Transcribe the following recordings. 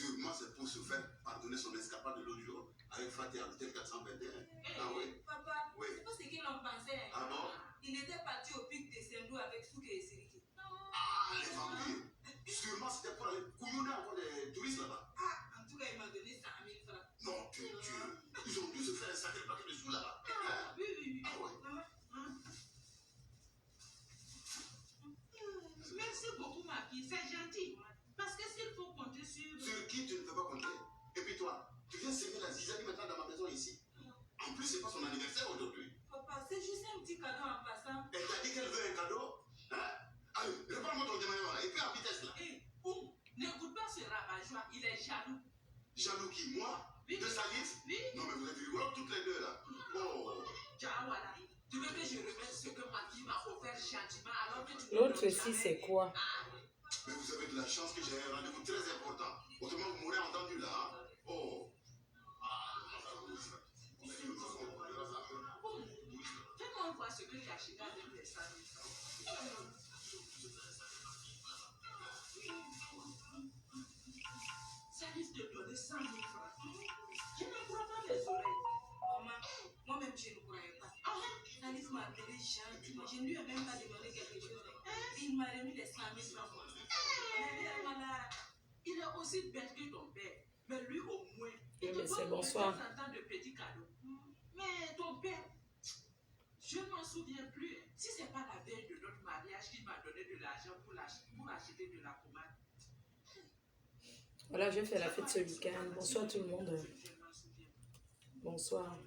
Sûrement, c'est pour se faire pardonner son escapade de l'autre jour avec Fatih Habitel 421. Ah oui? Papa, oui. c'est pas ce qu'ils en pensaient. Ah bon? Il était parti au pic de Sendou avec Souké et Siriki. Ah, les vampires. Sûrement, c'était pour aller couillonner encore des touristes là-bas. Ah, en tout cas, il m'a donné 100 000 francs. Non, ils ont dû se faire un sacré paquet de sous là-bas. Oui. Ah ouais. Merci beaucoup, ma fille. C'est gentil. Parce que s'il faut compter sur... Sur qui tu ne peux pas compter? Et puis toi, tu viens semer la zizanie maintenant dans ma maison ici. En plus, c'est pas son anniversaire aujourd'hui. Papa, c'est juste un petit cadeau en passant. Elle t'a dit qu'elle veut un cadeau? Hein? Allez, réponds-moi ton témoignage là. Et puis à vitesse là. Hé, n'écoute pas ce rabat-joie. Il est jaloux. Jaloux qui? Moi? Oui. De Salif? Oui. Non, mais vous êtes rigolo toutes les deux là. Oh. Jawala, tu veux que je remette ce que ma fille m'a offert gentiment alors que tu... L'autre ici, c'est quoi? Mais vous avez de la chance que j'ai un rendez-vous très important. Autrement, vous m'aurez entendu là. Hein? Oh. Fais-moi voir ce que tu as acheté avec les 100 000 francs. Ça risque de donner 100 000 francs. Je ne crois pas mes oreilles. Maman, moi-même, je ne croyais pas. Salif m'a appelé gentiment. Je ne lui ai même pas demandé quelque chose. Il m'a remis les 100 000 francs. Il est aussi bête que ton père. Mais lui, au moins, il te c'est donne bonsoir. un temps de petits cadeaux. Mais ton père, je ne m'en souviens plus. Si ce n'est pas la veille de notre mariage qu'il m'a donné de l'argent pour acheter de la pommade. Voilà, je fais la fête ce week-end. Bonsoir tout le monde. Bonsoir.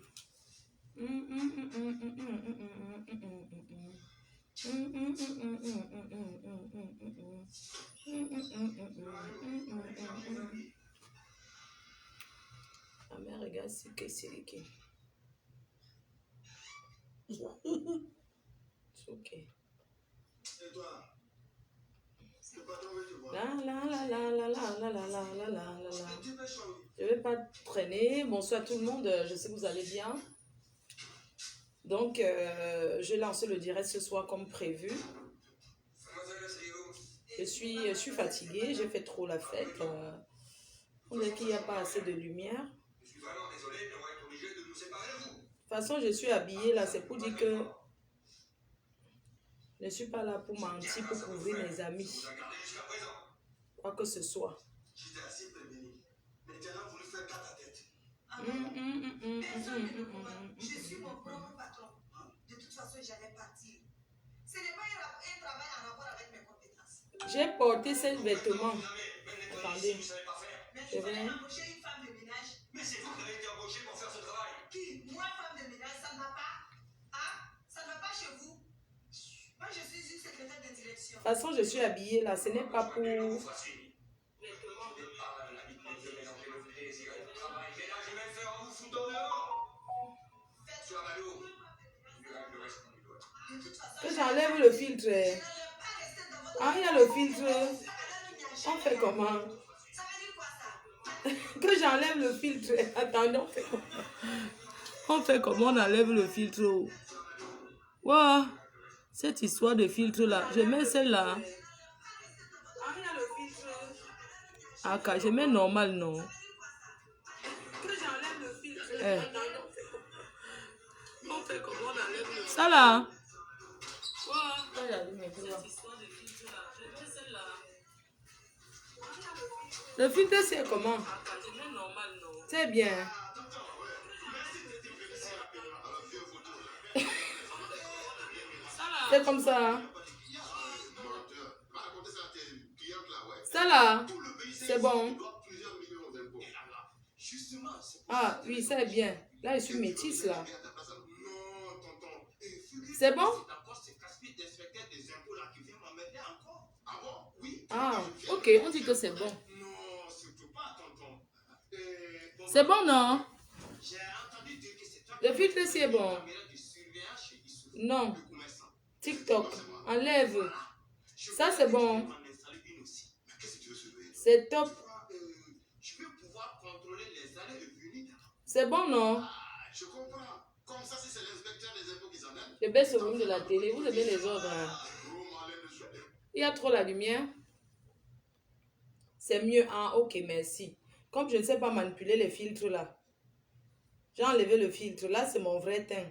Ma mère regarde c'est ok. C'est ok. Et toi? Le patron veut te voir. Je vais pas traîner. Bonsoir tout le monde. Je sais que vous allez bien. Donc, je lance le direct ce soir comme prévu. Je suis fatiguée. J'ai fait trop la fête. On dirait qu'il n'y a pas assez de lumière. Je suis vraiment désolé, mais on va être obligé de nous séparer de vous. De toute façon, je suis habillée là. C'est pour dire que je ne suis pas là pour mentir, pour couvrir mes amis. Quoi que ce soit. J'étais assez prévenu. Mais tu as voulu faire quatre à tête. Personne ne me convainc. Je suis mon propre patron. De toute façon, j'allais partir. Ce n'est pas un travail en rapport avec mes compétences. J'ai porté ces vêtements. Attendez. Mais tu fallait embaucher une femme de ménage. Mais c'est vous qui avez été embauché pour faire ce travail. Qui? Moi, femme de ménage, ça ne va pas. Hein? Ça ne va pas chez vous. Moi, je suis une secrétaire de direction. De toute façon, je suis habillée là. Ce n'est pas pour... Que j'enlève le filtre. Ah, il y a le filtre. On fait comment? Que j'enlève le filtre. Attendez, on fait comment? On fait comment on enlève le filtre? Wow. Cette histoire de filtre là. Je mets celle-là. Ah, il y a le filtre. Ah, quand je mets normal, non. Que j'enlève le filtre. On fait comment on enlève le filtre? Ça là. Le filtre c'est comment? C'est bien. C'est comme ça. Ça là. C'est bon. Ah oui, c'est bien. Là, je suis métisse là. C'est bon? Ah, ok, on dit que c'est bon. C'est bon, non? Le filtre, c'est bon. Non. TikTok, enlève. Ça, c'est bon. C'est top. C'est bon, non? Je baisse le volume de la télé. Vous avez les ordres. Il y a trop la lumière. C'est mieux. Ah, ok, merci. Comme je ne sais pas manipuler les filtres là, j'ai enlevé le filtre. Là, c'est mon vrai teint.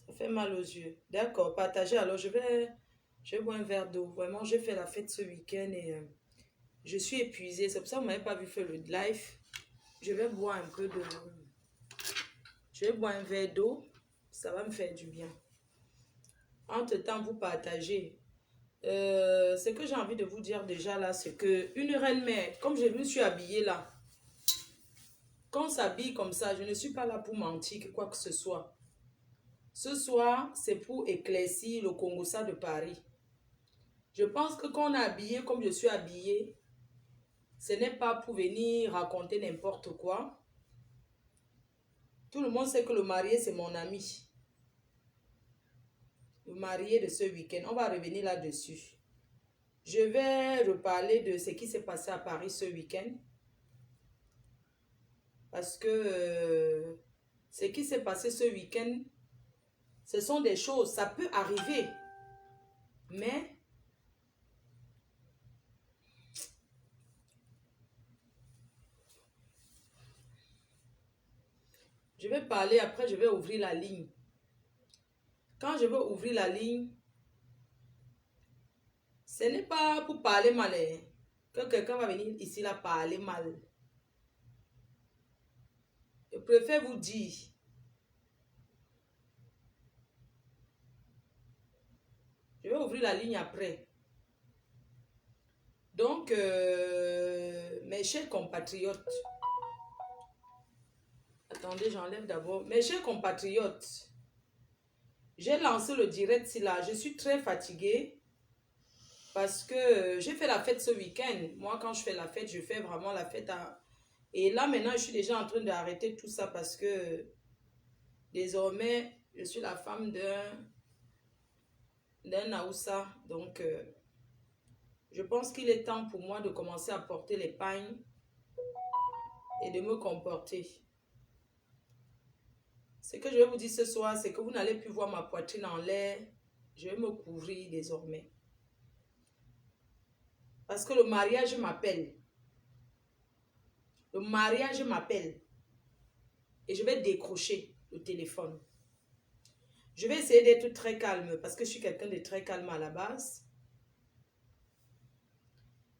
Ça fait mal aux yeux. D'accord, partagez. Alors, je vais boire un verre d'eau. Vraiment, j'ai fait la fête ce week-end et je suis épuisée. C'est pour ça que vous ne m'avez pas vu faire le live. Je vais boire un peu de... Je vais boire un verre d'eau. Ça va me faire du bien. Entre-temps, vous partagez. Ce que j'ai envie de vous dire déjà là, c'est que une reine-mère, comme je me suis habillée là, quand on s'habille comme ça, je ne suis pas là pour mentir que quoi que ce soit. Ce soir, c'est pour éclaircir le Congossa de Paris. Je pense que quand on est habillé comme je suis habillée, ce n'est pas pour venir raconter n'importe quoi. Tout le monde sait que le marié, c'est mon ami. Le marié de ce week-end. On va revenir là-dessus. Je vais reparler de ce qui s'est passé à Paris ce week-end. Parce que ce qui s'est passé ce week-end, ce sont des choses, ça peut arriver. Mais je vais parler, après je vais ouvrir la ligne. Quand je vais ouvrir la ligne, ce n'est pas pour parler mal, hein, que quelqu'un va venir ici là parler mal. Je préfère vous dire. Je vais ouvrir la ligne après. Donc, mes chers compatriotes, attendez, j'enlève d'abord. Mes chers compatriotes, j'ai lancé le direct ici là. Je suis très fatiguée parce que j'ai fait la fête ce week-end. Moi, quand je fais la fête, je fais vraiment la fête à... Et là, maintenant, je suis déjà en train d'arrêter tout ça parce que désormais, je suis la femme d'un Aoussa. Donc, je pense qu'il est temps pour moi de commencer à porter les pagnes et de me comporter. Ce que je vais vous dire ce soir, c'est que vous n'allez plus voir ma poitrine en l'air. Je vais me couvrir désormais. Parce que le mariage m'appelle. Le mariage m'appelle. Et je vais décrocher le téléphone. Je vais essayer d'être très calme parce que je suis quelqu'un de très calme à la base.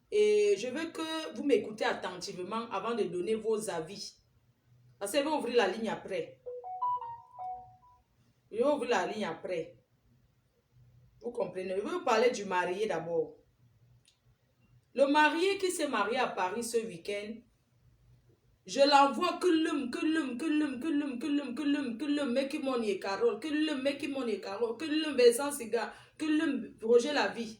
Et je veux que vous m'écoutez attentivement avant de donner vos avis. Parce que je vais ouvrir la ligne après. Je vais ouvrir la ligne après. Vous comprenez? Je vais vous parler du marié d'abord. Le marié qui s'est marié à Paris ce week-end, je l'envoie que l'homme, Meki Moni et Carole, que l'homme, Meki Moni et Carole, que l'homme, Vincent Siga, que l'homme, Roger Lavie.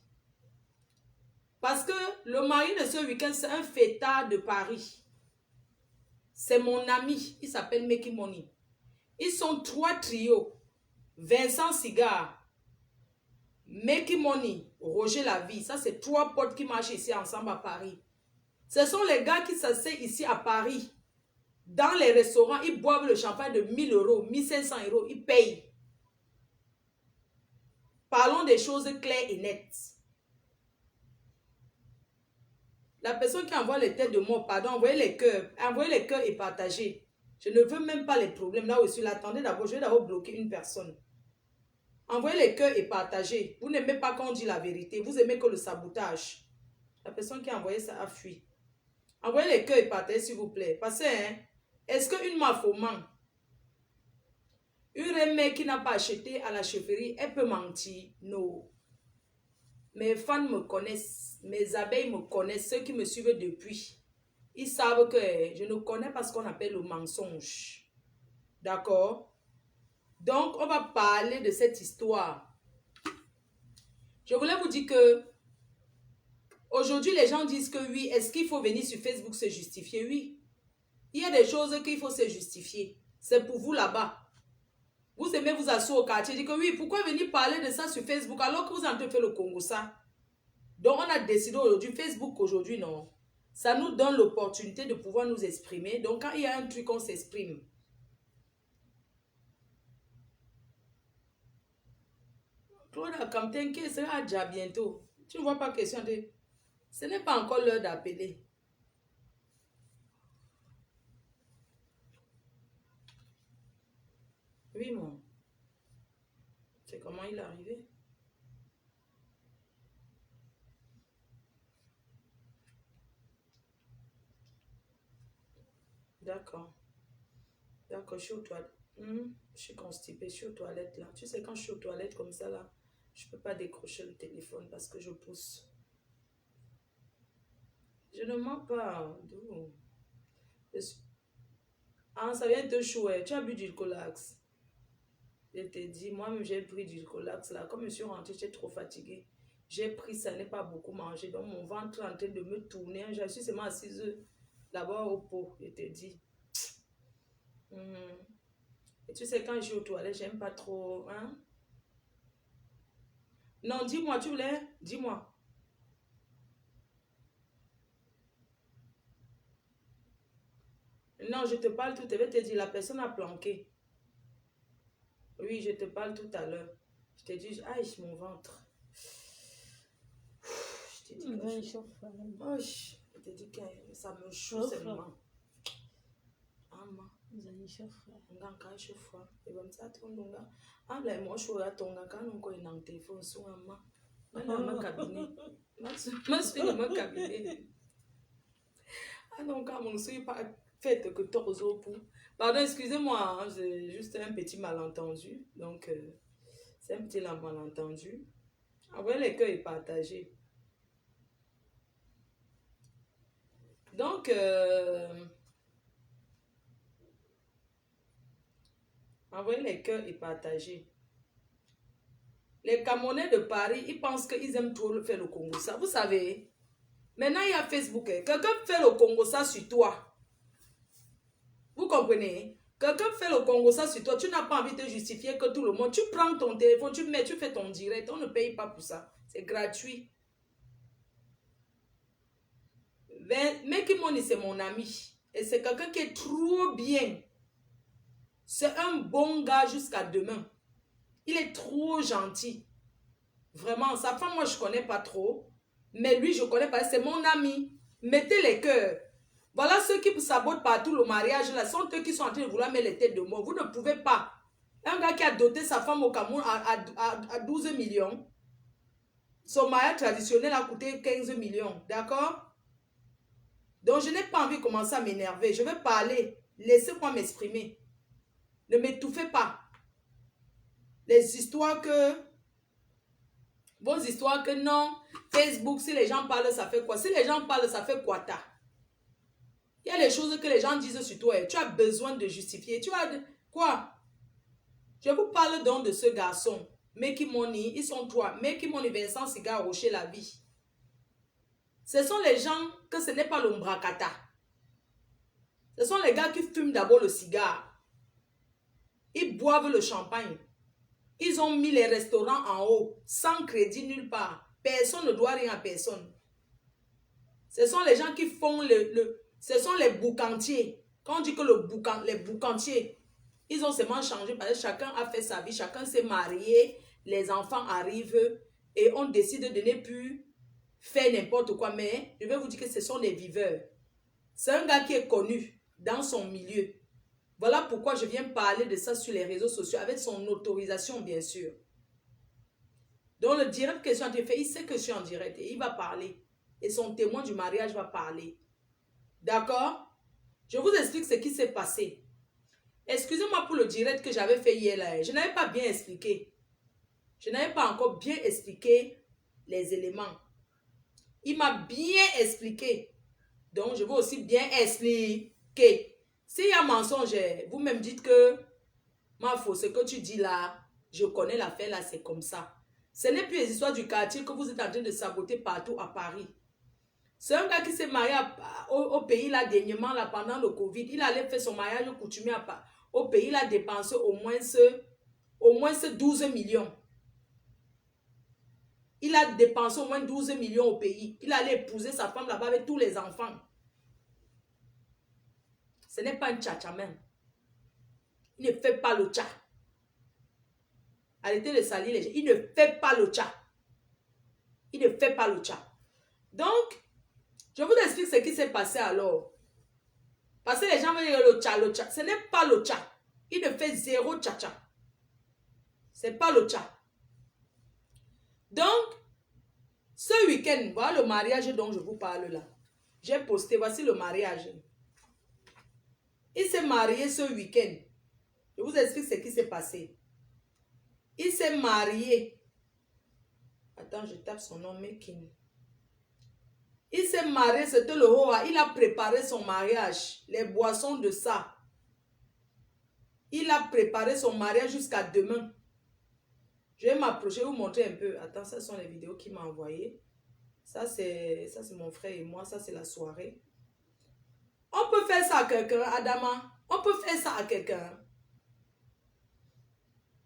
Parce que le mari de ce week-end, c'est un fêtard de Paris. C'est mon ami, il s'appelle Meki Moni. Ils sont 3 trios. Vincent Siga, Meki Moni, Roger Lavie. Ça, c'est 3 potes qui marchent ici ensemble à Paris. Ce sont les gars qui s'asseyent ici à Paris. Dans les restaurants, ils boivent le champagne de 1000 €, 1500 €. Ils payent. Parlons des choses claires et nettes. La personne qui envoie les têtes de mort, pardon, envoyez les cœurs et partagez. Je ne veux même pas les problèmes. Là où je suis là, attendez d'abord, je vais d'abord bloquer une personne. Envoyez les cœurs et partagez. Vous n'aimez pas quand on dit la vérité. Vous aimez que le sabotage. La personne qui a envoyé ça a fui. Envoyez les cœurs et partagez, s'il vous plaît. Parce que, hein, est-ce qu'une mafoman, une reine qui n'a pas acheté à la chefferie, elle peut mentir? Non. Mes fans me connaissent, mes abeilles me connaissent, ceux qui me suivent depuis. Ils savent que je ne connais pas ce qu'on appelle le mensonge. D'accord? Donc, on va parler de cette histoire. Je voulais vous dire que aujourd'hui, les gens disent que oui, est-ce qu'il faut venir sur Facebook se justifier? Oui. Il y a des choses qu'il faut se justifier. C'est pour vous là-bas. Vous aimez vous asseoir au quartier, dites que oui, pourquoi venir parler de ça sur Facebook alors que vous êtes en train de faire le Congo ça? Donc, on a décidé aujourd'hui, Facebook aujourd'hui, non. Ça nous donne l'opportunité de pouvoir nous exprimer. Donc, quand il y a un truc, on s'exprime. Claude Akam, t'inquiète, ça sera déjà bientôt. Tu ne vois pas question de... Ce n'est pas encore l'heure d'appeler. Oui, mon. C'est comment il est arrivé? D'accord. D'accord, je suis aux toilettes. Je suis constipée, je suis aux toilettes là. Tu sais, quand je suis aux toilettes comme ça là, je ne peux pas décrocher le téléphone parce que je pousse. Je ne mens pas. D'où? Ah, ça vient te chouer. Tu as bu du Colax. Je t'ai dit, moi-même j'ai pris du Colax là. Comme je suis rentrée, j'étais trop fatiguée. J'ai pris ça, n'ai pas beaucoup mangé. Donc mon ventre est en train de me tourner. Je suis seulement assise là-bas au pot. Je t'ai dit. Et tu sais, quand je suis aux toilettes, j'aime pas trop. Hein? Non, dis-moi, tu voulais? Dis-moi. Non, je te parle tout. Je vais te dire, la personne a planqué. Oui, je te parle tout à l'heure. Je te dis, aïe, mon ventre. Je te dis que je te dis que ça me chaud seulement. Nganga chauffeur. Et comme ça, tout le monde. Ah, là, moi, je suis à ton gars, quand on connaît dans le téléphone, sur un main. Dans mon cabinet. Je suis dans mon cabinet. Ah non, quand je ne suis pas faite que torso pour. Pardon, excusez-moi, hein, j'ai juste un petit malentendu. Donc, c'est un petit malentendu. Après, le cœur est partagé. Donc, envoyer les cœurs est partagé. Les Camerounais de Paris, ils pensent qu'ils aiment trop faire le Congo. Ça, vous savez, maintenant il y a Facebook. Quelqu'un fait le Congo ça sur toi. Vous comprenez? Quelqu'un fait le Congo ça sur toi. Tu n'as pas envie de te justifier que tout le monde. Tu prends ton téléphone, tu fais ton direct. On ne paye pas pour ça. C'est gratuit. Meki Money, c'est mon ami. Et c'est quelqu'un qui est trop bien. C'est un bon gars jusqu'à demain. Il est trop gentil. Vraiment, sa femme, moi, je ne connais pas trop. Mais lui, je ne connais pas. C'est mon ami. Mettez les cœurs. Voilà ceux qui sabotent partout le mariage. Là, sont eux qui sont en train de vouloir mettre les têtes de mort. Vous ne pouvez pas. Un gars qui a doté sa femme au Cameroun à 12 millions. Son mariage traditionnel a coûté 15 millions. D'accord? Donc, je n'ai pas envie de commencer à m'énerver. Je vais parler. Laissez-moi m'exprimer. Ne m'étouffez pas. Les histoires que... Vos histoires que non. Facebook, si les gens parlent, ça fait quoi? Si les gens parlent, ça fait quoi ta? Il y a les choses que les gens disent sur toi. Tu as besoin de justifier. Tu as... Quoi? Je vous parle donc de ce garçon. Meki Money, ils sont trois. Meki Money, Vincent Cigare, Rocher la vie. Ce sont les gens que ce n'est pas l'ombracata. Ce sont les gars qui fument d'abord le cigare. Ils boivent le champagne. Ils ont mis les restaurants en haut, sans crédit nulle part. Personne ne doit rien à personne. Ce sont les gens qui font ce sont les boucantiers. Quand on dit que les boucantiers, ils ont seulement changé parce que chacun a fait sa vie, chacun s'est marié, les enfants arrivent et on décide de ne plus faire n'importe quoi. Mais je vais vous dire que ce sont les viveurs. C'est un gars qui est connu dans son milieu. Voilà pourquoi je viens parler de ça sur les réseaux sociaux avec son autorisation, bien sûr. Donc, le direct que je suis en train de faire, il sait que je suis en direct et il va parler. Et son témoin du mariage va parler. D'accord? Je vous explique ce qui s'est passé. Excusez-moi pour le direct que j'avais fait hier là. Je n'avais pas bien expliqué. Je n'avais pas encore bien expliqué les éléments. Il m'a bien expliqué. Donc, je veux aussi bien expliquer. S'il y a mensonge, vous-même dites que ma faux, ce que tu dis là, je connais l'affaire là, c'est comme ça. Ce n'est plus les histoires du quartier que vous êtes en train de saboter partout à Paris. C'est un gars qui s'est marié au pays là dernièrement là, pendant le Covid. Il allait faire son mariage coutumier au pays. Il a dépensé au moins 12 millions. Il a dépensé au moins 12 millions au pays. Il allait épouser sa femme là-bas avec tous les enfants. Ce n'est pas un tchatcha même. Il ne fait pas le tcha. Arrêtez de salir les gens. Il ne fait pas le chat. Il ne fait pas le chat. Donc, je vous explique ce qui s'est passé alors. Parce que les gens veulent dire le chat, le chat. Ce n'est pas le chat. Il ne fait zéro tcha-tcha. Ce n'est pas le chat. Donc, ce week-end, voilà le mariage dont je vous parle là. J'ai posté, voici le mariage. Il s'est marié ce week-end. Je vous explique ce qui s'est passé. Il s'est marié. Attends, je tape son nom, Mekin. Il s'est marié, c'était le Hoa. Il a préparé son mariage. Les boissons de ça. Il a préparé son mariage jusqu'à demain. Je vais m'approcher, vous montrer un peu. Attends, ce sont les vidéos qu'il m'a envoyées. Ça, c'est mon frère et moi. Ça, c'est la soirée. On peut faire ça à quelqu'un, Adama. On peut faire ça à quelqu'un.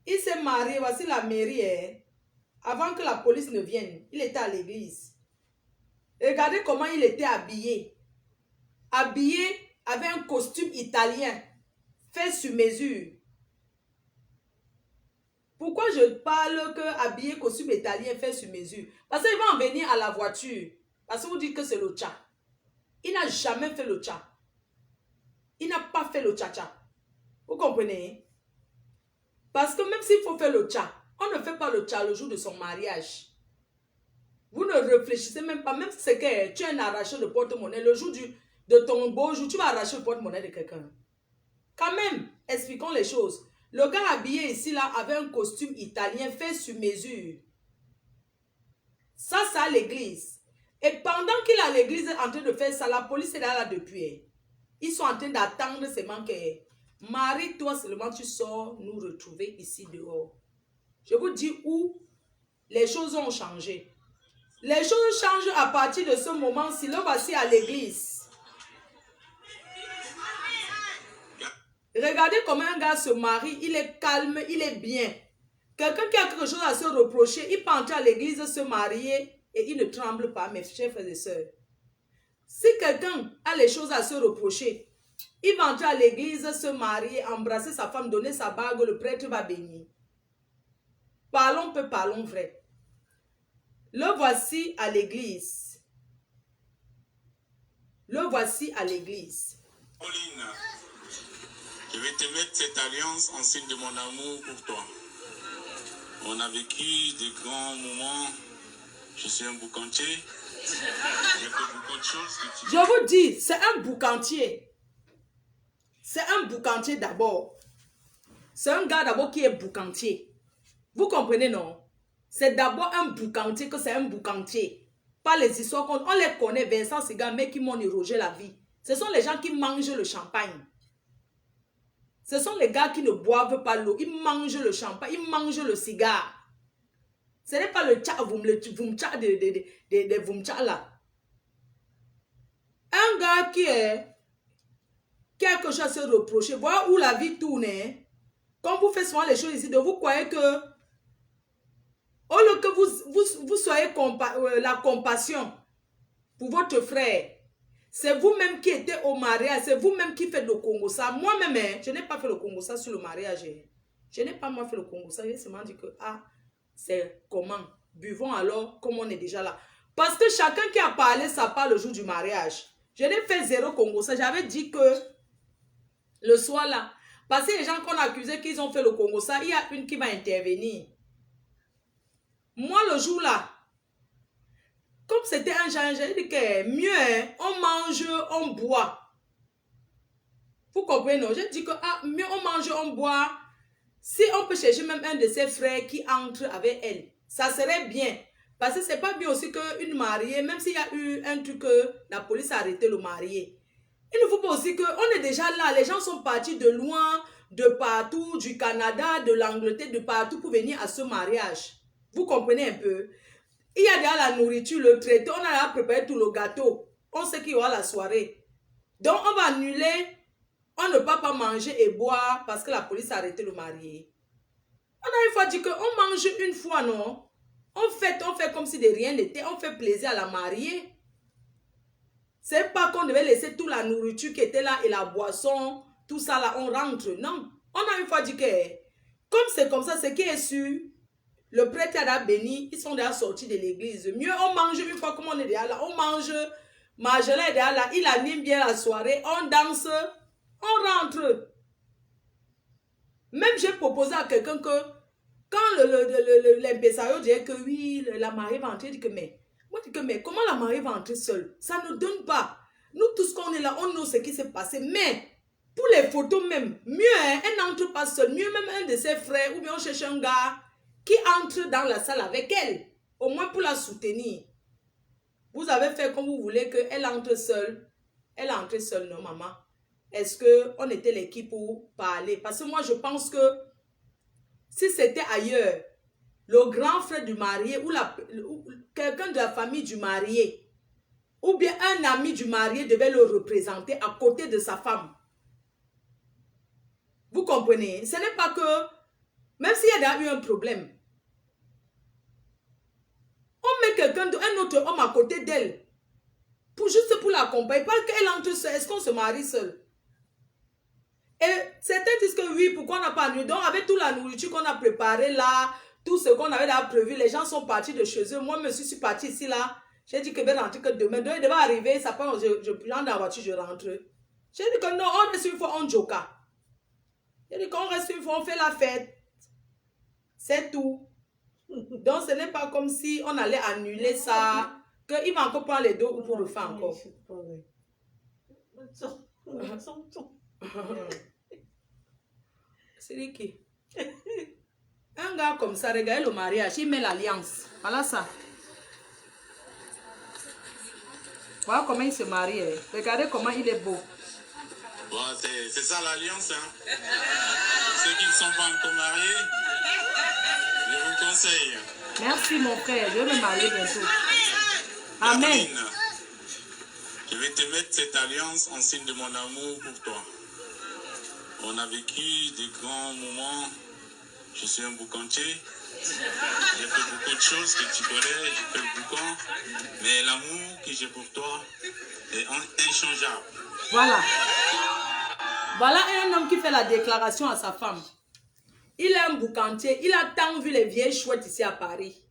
Il s'est marié, voici la mairie. Avant que la police ne vienne, il était à l'église. Regardez comment il était habillé. Habillé avec un costume italien. Fait sur mesure. Pourquoi je parle que habillé costume italien fait sur mesure? Parce qu'il va en venir à la voiture. Parce que vous dites que c'est le tcha. Il n'a jamais fait le tcha. Il n'a pas fait le tcha-tcha. Vous comprenez? Parce que même s'il faut faire le tcha, on ne fait pas le tcha le jour de son mariage. Vous ne réfléchissez même pas. Même si c'est que tu es un arracheur de porte-monnaie, le jour de ton beau jour, tu vas arracher le porte-monnaie de quelqu'un. Quand même, expliquons les choses. Le gars habillé ici, là, avait un costume italien fait sur mesure. Ça, c'est à l'église. Et pendant qu'il est à l'église en train de faire ça, la police est là depuis. Ils sont en train d'attendre seulement que Marie, toi seulement, tu sors nous retrouver ici dehors. Je vous dis où les choses ont changé. Les choses changent à partir de ce moment-ci. Le voici à l'église. Regardez comment un gars se marie, il est calme, il est bien. Quelqu'un qui a quelque chose à se reprocher, il peut entrer à l'église, se marier et il ne tremble pas, mes chers frères et sœurs. Si quelqu'un a les choses à se reprocher, il va entrer à l'église, se marier, embrasser sa femme, donner sa bague, le prêtre va bénir. Parlons peu, parlons vrai. Le voici à l'église. Le voici à l'église. Pauline, je vais te mettre cette alliance en signe de mon amour pour toi. On a vécu de grands moments. Je suis un boucantier. J'ai fait beaucoup de choses que tu... Je vous dis, c'est un boucantier. C'est un boucantier d'abord. C'est un gars d'abord qui est boucantier. Vous comprenez, non? C'est d'abord un boucantier que c'est un boucantier. Pas les histoires qu'on les connaît, Vincent Siga, mais qui m'ont érogé la vie. Ce sont les gens qui mangent le champagne. Ce sont les gars qui ne boivent pas l'eau. Ils mangent le champagne, ils mangent le cigare. Ce n'est pas le tcha, vumtcha de vumtcha là. Un gars qui a quelque chose à se reprocher, voilà où la vie tourne. Quand vous faites souvent les choses ici, vous croyez que au lieu que vous soyez la compassion pour votre frère, c'est vous-même qui êtes au mariage, c'est vous-même qui faites le Congo-ça. Moi-même, je n'ai pas fait le Congo-ça sur le mariage. Je n'ai pas moi fait le Congo-ça. J'ai seulement dit que, ah, c'est comment? Buvons alors, comme on est déjà là. Parce que chacun qui a parlé, ça parle le jour du mariage. Je n'ai fait zéro Congo-ça. J'avais dit que le soir là, parce que les gens qu'on a accusé qu'ils ont fait le Congo-ça, il y a une qui va intervenir. Moi, le jour là, comme c'était un genre, j'ai dit que mieux, hein, on mange, on boit. Vous comprenez, non? J'ai dit que mieux on mange, on boit. Si on peut chercher même un de ses frères qui entre avec elle, ça serait bien. Parce que c'est pas bien aussi qu'une mariée, même s'il y a eu un truc que la police a arrêté le marié. Il ne faut pas aussi qu'on est déjà là. Les gens sont partis de loin, de partout, du Canada, de l'Angleterre, de partout pour venir à ce mariage. Vous comprenez un peu? Il y a déjà la nourriture, le traité, on a déjà préparé tout le gâteau. On sait qu'il y aura la soirée. Donc on va annuler, on ne peut pas manger et boire parce que la police a arrêté le marié. On a une fois dit qu'on mange une fois, non? On fait comme si de rien n'était, on fait plaisir à la mariée. C'est pas qu'on devait laisser toute la nourriture qui était là et la boisson, tout ça là, on rentre. Non. On a une fois dit que Comme c'est comme ça, ce qui est sûr, le prêtre a béni, ils sont déjà sortis de l'église. Mieux, on mange une fois comme on est déjà là. On mange, Marjolaine est déjà là, il anime bien la soirée, on danse, on rentre. Même j'ai proposé à quelqu'un que quand l'impresario disait que oui, la mariée va entrer, il dit que moi je dis que mais comment la mariée va entrer seule? Ça ne donne pas. Nous tous qu'on est là, on nous ce qui s'est passé, mais pour les photos même, mieux hein, elle n'entre pas seule, mieux même un de ses frères ou bien on cherche un gars qui entre dans la salle avec elle, au moins pour la soutenir. Vous avez fait comme vous voulez qu'elle entre seule. Elle a entré seule, non maman? Est-ce qu'on était l'équipe pour parler? Parce que moi je pense que si c'était ailleurs, le grand frère du marié ou quelqu'un de la famille du marié ou bien un ami du marié devait le représenter à côté de sa femme. Vous comprenez? Ce n'est pas que, même s'il y a eu un problème, on met un autre homme à côté d'elle, juste pour l'accompagner, pas qu'elle entre seule. Est-ce qu'on se marie seul? Et certains disent que oui, pourquoi on n'a pas annulé? Donc avec toute la nourriture qu'on a préparée là, tout ce qu'on avait là prévu, les gens sont partis de chez eux. Moi, monsieur, je suis parti ici là. J'ai dit que je vais rentrer que demain. Donc il devait arriver, ça part, je prends dans la voiture, je rentre. J'ai dit que non, on reste une fois, on joka. J'ai dit qu'on reste une fois, on fait la fête. C'est tout. Donc ce n'est pas comme si on allait annuler ça, qu'il va encore prendre les deux ou pour le faire encore. C'est qui? Un gars comme ça, regardez le mariage, il met l'alliance. Voilà ça. Voilà comment il se marie. Regardez comment il est beau. Bon, c'est ça l'alliance. Hein. Ceux qui ne sont pas encore mariés, je vous conseille. Merci mon frère, je vais me marier bientôt. Amen. Catherine, je vais te mettre cette alliance en signe de mon amour pour toi. On a vécu des grands moments. Je suis un boucantier. J'ai fait beaucoup de choses que tu connais. J'ai fait le boucan. Mais l'amour que j'ai pour toi est inchangeable. Voilà. Voilà un homme qui fait la déclaration à sa femme. Il est un boucantier. Il a tant vu les vieilles chouettes ici à Paris.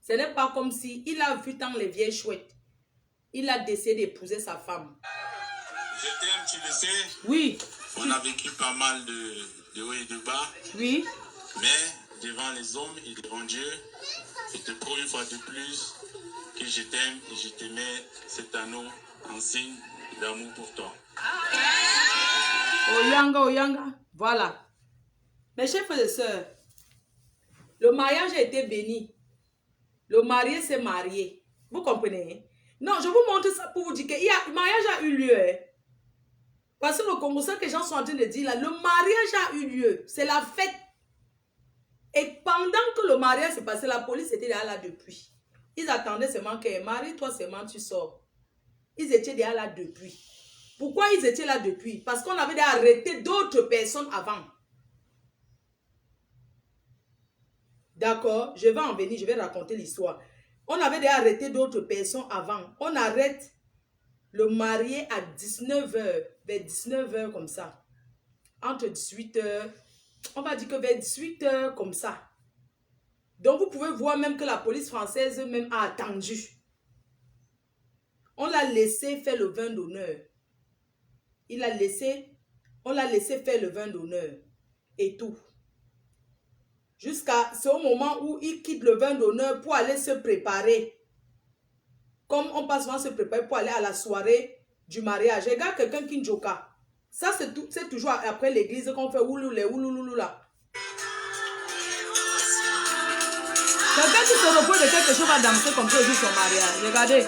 Ce n'est pas comme si il a vu tant les vieilles chouettes. Il a décidé d'épouser sa femme. Je t'aime, tu le sais. Oui. On a vécu pas mal de hauts et de bas. Oui. Mais devant les hommes et devant Dieu, je te prouve une fois de plus que je t'aime et je te mets cet anneau en signe d'amour pour toi. Oyanga, Oyanga. Voilà. Mes chers frères et sœurs, le mariage a été béni. Le marié s'est marié. Vous comprenez? Non, je vous montre ça pour vous dire que le mariage a eu lieu. Parce que le Congo, ça que les gens sont en train de dire là, le mariage a eu lieu. C'est la fête. Et pendant que le mariage s'est passé, la police était là depuis. Ils attendaient seulement que marie-toi seulement, tu sors. Ils étaient déjà là depuis. Pourquoi ils étaient là depuis? Parce qu'on avait déjà arrêté d'autres personnes avant. D'accord? Je vais en venir, je vais raconter l'histoire. On avait déjà arrêté d'autres personnes avant. On arrête le marié à 19h, vers 19h comme ça. Entre 18h, on va dire que vers 18h comme ça. Donc vous pouvez voir même que la police française même a attendu. On l'a laissé faire le vin d'honneur. On l'a laissé faire le vin d'honneur. Et tout. Jusqu'à ce moment où il quitte le vin d'honneur pour aller se préparer. Comme on passe souvent se préparer pour aller à la soirée du mariage. Regarde quelqu'un qui njoka. Ça, c'est toujours après l'église qu'on fait ouloulé, oulouloulou là. Quelqu'un qui se repose de quelque chose va danser comme ça au jour de son mariage. Regardez.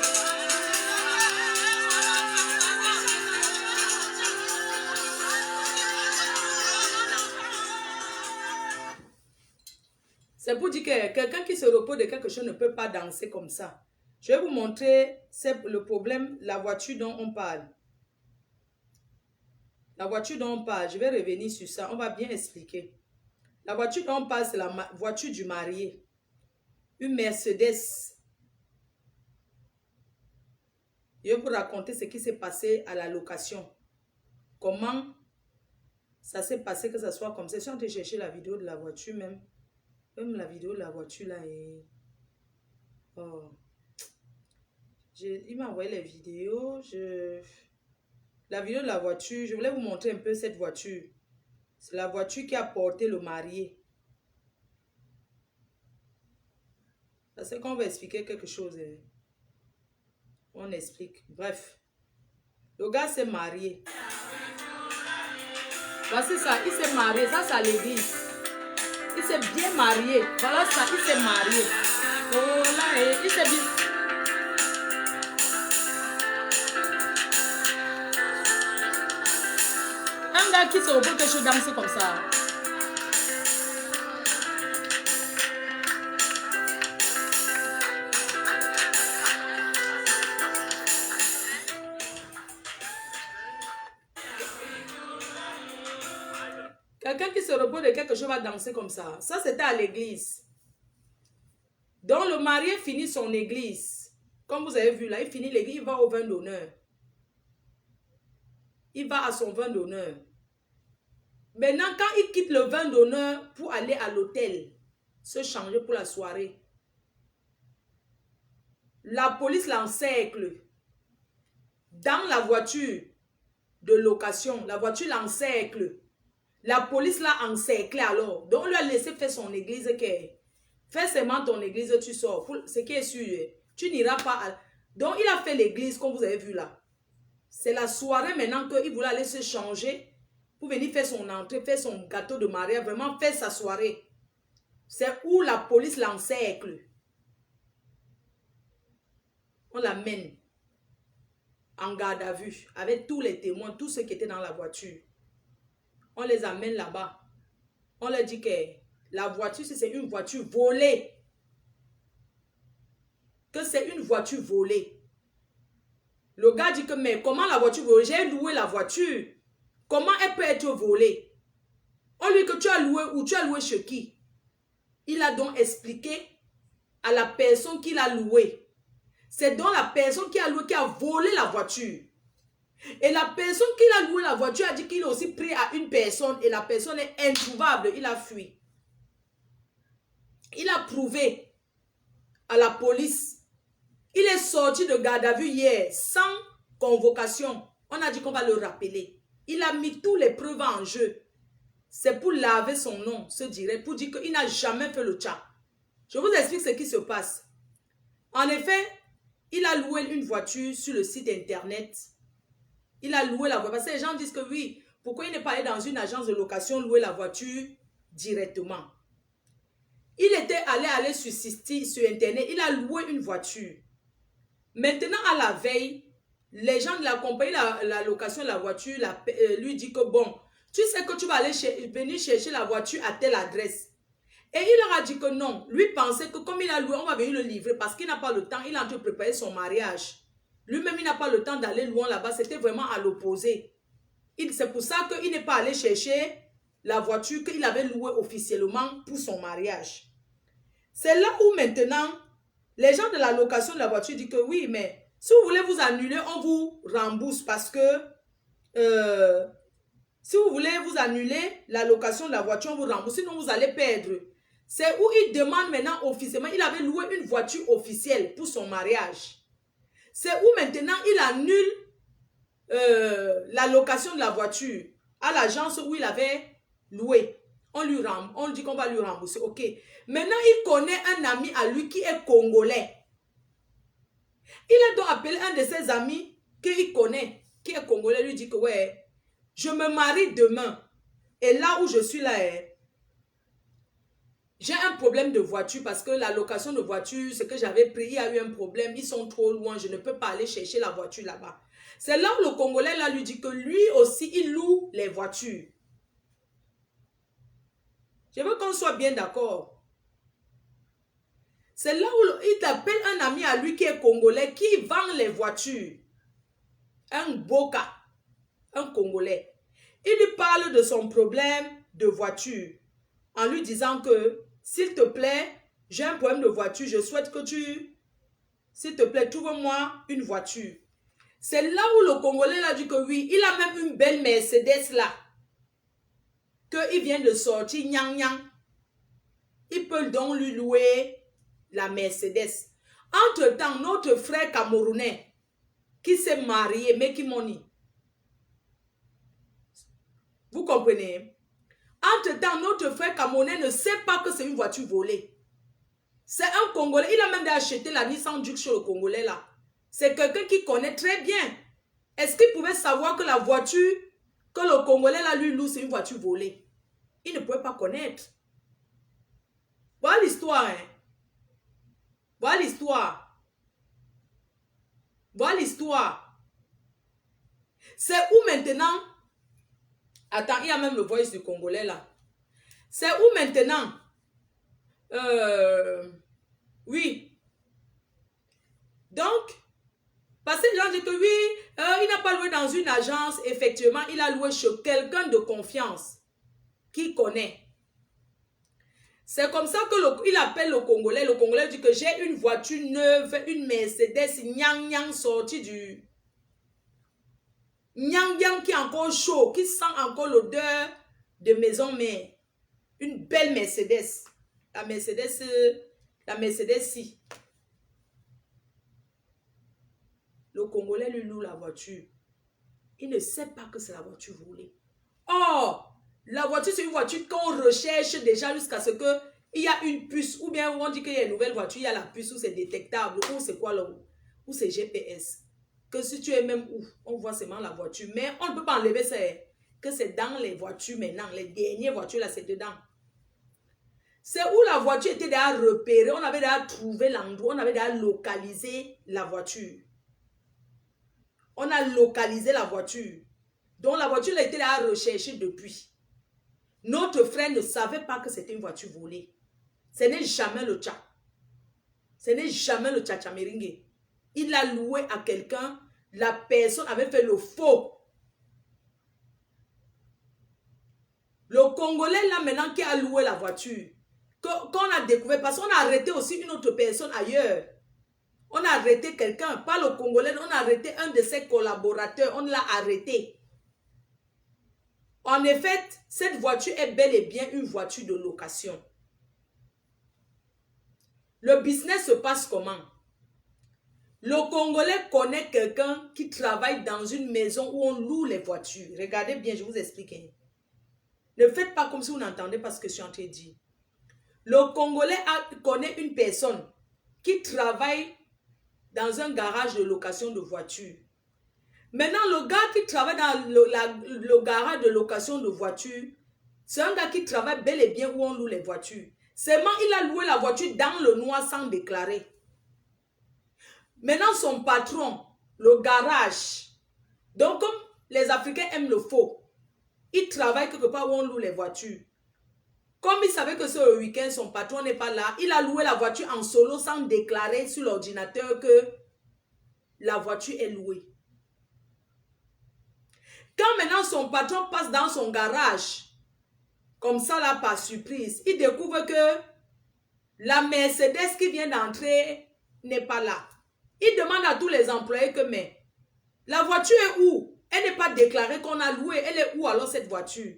C'est pour dire que quelqu'un qui se repose de quelque chose ne peut pas danser comme ça. Je vais vous montrer le problème, la voiture dont on parle. La voiture dont on parle, je vais revenir sur ça, on va bien expliquer. La voiture dont on parle, c'est la voiture du marié. Une Mercedes. Je vais vous raconter ce qui s'est passé à la location. Comment ça s'est passé que ça soit comme ça. Je suis en train de chercher la vidéo de la voiture même. Même la vidéo de la voiture là est... Oh. Il m'a envoyé les vidéos. La vidéo de la voiture, je voulais vous montrer un peu cette voiture. C'est la voiture qui a porté le marié. Parce qu'on va expliquer quelque chose. Hein. On explique. Bref. Le gars s'est marié. Voici ça, il s'est marié. Ça, c'est à l'église. Il s'est bien marié. Voilà ça, il s'est marié. Oh là, il s'est bien... Un gars qui se repose que je danse comme ça. Quelqu'un qui se repose de quelque chose va danser comme ça. Ça, c'était à l'église. Donc, le marié finit son église. Comme vous avez vu là, il finit l'église, il va au vin d'honneur. Il va à son vin d'honneur. Maintenant, quand il quitte le vin d'honneur pour aller à l'hôtel, se changer pour la soirée, la police l'encercle. Dans la voiture de location, la voiture l'encercle. La police l'a encerclé alors. Donc, on lui a laissé faire son église. Fais seulement ton église, tu sors. Ce qui est sûr, tu n'iras pas à... Donc, il a fait l'église, comme vous avez vu là. C'est la soirée maintenant qu'il voulait aller se changer pour venir faire son entrée, faire son gâteau de mariage, vraiment faire sa soirée. C'est où la police l'encercle. On l'amène en garde à vue avec tous les témoins, tous ceux qui étaient dans la voiture. On les amène là-bas. On leur dit que la voiture, c'est une voiture volée. Que c'est une voiture volée. Le gars dit que, mais comment la voiture volée? J'ai loué la voiture. Comment elle peut être volée? On lui dit que tu as loué ou tu as loué chez qui? Il a donc expliqué à la personne qui l'a loué. C'est donc la personne qui a loué qui a volé la voiture. Et la personne qui a loué la voiture a dit qu'il a aussi pris à une personne et la personne est introuvable. Il a fui. Il a prouvé à la police. Il est sorti de garde à vue hier sans convocation. On a dit qu'on va le rappeler. Il a mis tous les preuves en jeu. C'est pour laver son nom, se dirait, pour dire qu'il n'a jamais fait le chat. Je vous explique ce qui se passe. En effet, il a loué une voiture sur le site internet. Il a loué la voiture. Parce que les gens disent que oui, pourquoi il n'est pas allé dans une agence de location louer la voiture directement? Il était allé sur internet. Il a loué une voiture. Maintenant, à la veille, les gens de la compagnie, la location de la voiture, lui dit que bon, tu sais que tu vas aller venir chercher la voiture à telle adresse. Et il leur a dit que non. Lui pensait que comme il a loué, on va venir le livrer parce qu'il n'a pas le temps. Il est en train de préparer son mariage. Lui-même, il n'a pas le temps d'aller loin là-bas. C'était vraiment à l'opposé. C'est pour ça qu'il n'est pas allé chercher la voiture qu'il avait louée officiellement pour son mariage. C'est là où maintenant, les gens de la location de la voiture disent que oui, mais si vous voulez vous annuler, on vous rembourse parce que si vous voulez vous annuler la location de la voiture, on vous rembourse, sinon vous allez perdre. C'est où il demande maintenant officiellement, il avait loué une voiture officielle pour son mariage. C'est où maintenant il annule la location de la voiture à l'agence où il avait loué. On lui dit qu'on va lui rembourser. Ok. Maintenant, il connaît un ami à lui qui est congolais. Il a donc appelé un de ses amis qu'il connaît, qui est congolais, lui dit que ouais, je me marie demain. Et là où je suis là, j'ai un problème de voiture parce que la location de voiture, ce que j'avais pris, il y a eu un problème. Ils sont trop loin, je ne peux pas aller chercher la voiture là-bas. C'est là où le Congolais là, lui dit que lui aussi, il loue les voitures. Je veux qu'on soit bien d'accord. C'est là où il appelle un ami à lui qui est congolais, qui vend les voitures. Un boka, un Congolais. Il lui parle de son problème de voiture. En lui disant que, s'il te plaît, j'ai un problème de voiture, je souhaite que tu, s'il te plaît, trouve-moi une voiture. C'est là où le Congolais a dit que oui, il a même une belle Mercedes là. qu'il vient de sortir, nyang nyang, il peut donc lui louer la Mercedes. Entre-temps, notre frère camerounais qui s'est marié, Meki Money, vous comprenez? Entre-temps, notre frère camerounais ne sait pas que c'est une voiture volée. C'est un Congolais. Il a même acheté la Nissan Juke chez le Congolais là. C'est quelqu'un qui connaît très bien. Est-ce qu'il pouvait savoir que la voiture que le Congolais là lui loue, c'est une voiture volée? Il ne pouvait pas connaître. Voilà l'histoire. Hein? Voilà l'histoire. Voilà l'histoire. C'est où maintenant... Attends, il y a même le voice du Congolais là. C'est où maintenant? Oui. Donc, parce que les gens disent que oui, il n'a pas loué dans une agence. Effectivement, il a loué chez quelqu'un de confiance qui connaît. C'est comme ça qu'il appelle le Congolais. Le Congolais dit que j'ai une voiture neuve, une Mercedes nyang nyang sortie du... Nyang nyang qui est encore chaud, qui sent encore l'odeur de maison mère. Une belle Mercedes. La Mercedes si. Le Congolais lui loue la voiture. Il ne sait pas que c'est la voiture volée. Or, la voiture, c'est une voiture qu'on recherche déjà jusqu'à ce que il y a une puce, ou bien on dit qu'il y a une nouvelle voiture, il y a la puce où c'est détectable, ou c'est quoi là, ou c'est GPS. Que si tu es même où, on voit seulement la voiture. Mais on ne peut pas enlever ça, que c'est dans les voitures maintenant. Les dernières voitures là, c'est dedans. C'est où la voiture était déjà repérée, on avait déjà trouvé l'endroit, on avait déjà localisé la voiture. On a localisé la voiture. Donc la voiture a été déjà recherchée depuis. Notre frère ne savait pas que c'était une voiture volée. Ce n'est jamais le tcha. Ce n'est jamais le tcha-tcha-meringue. Il l'a loué à quelqu'un. La personne avait fait le faux. Le Congolais là maintenant qui a loué la voiture. Qu'on a découvert, parce qu'on a arrêté aussi une autre personne ailleurs. On a arrêté quelqu'un, pas le Congolais, on a arrêté un de ses collaborateurs, on l'a arrêté. En effet, cette voiture est bel et bien une voiture de location. Le business se passe comment? Le Congolais connaît quelqu'un qui travaille dans une maison où on loue les voitures. Regardez bien, je vous explique. Ne faites pas comme si vous n'entendez pas ce que je suis en train de dire. Le Congolais connaît une personne qui travaille dans un garage de location de voitures. Maintenant, le gars qui travaille dans le garage de location de voitures, c'est un gars qui travaille bel et bien où on loue les voitures. Seulement, il a loué la voiture dans le noir sans déclarer. Maintenant, son patron, le garage, donc comme les Africains aiment le faux, il travaille quelque part où on loue les voitures. Comme il savait que c'est le week-end, son patron n'est pas là, il a loué la voiture en solo sans déclarer sur l'ordinateur que la voiture est louée. Quand maintenant son patron passe dans son garage, comme ça là par surprise, il découvre que la Mercedes qui vient d'entrer n'est pas là. Il demande à tous les employés que mais la voiture est où? Elle n'est pas déclarée qu'on a loué. Elle est où alors cette voiture?